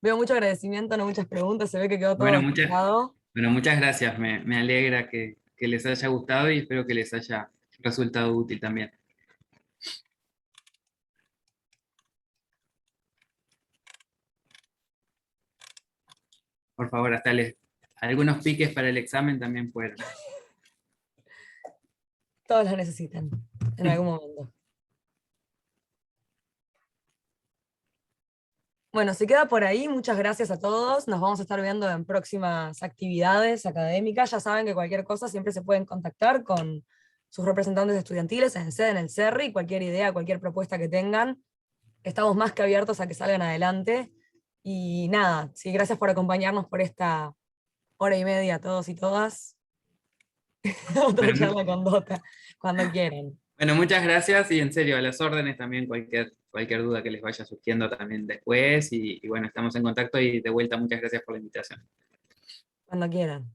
Veo mucho agradecimiento, no muchas preguntas, se ve que quedó todo explicado. Bueno, muchas gracias, me alegra que les haya gustado y espero que les haya resultado útil también. Por favor, hasta algunos piques para el examen también pueden. Todos lo necesitan, en algún momento. Bueno, se queda por ahí, muchas gracias a todos, nos vamos a estar viendo en próximas actividades académicas. Ya saben que cualquier cosa siempre se pueden contactar con sus representantes estudiantiles en el CED, en el CERRI, cualquier idea, cualquier propuesta que tengan, estamos más que abiertos a que salgan adelante. Y nada, sí, gracias por acompañarnos por esta hora y media a todos y todas. Otra charla con Dota, cuando quieran. Bueno, muchas gracias, y en serio, a las órdenes también, cualquier duda que les vaya surgiendo también después, y bueno, estamos en contacto, y de vuelta muchas gracias por la invitación. Cuando quieran.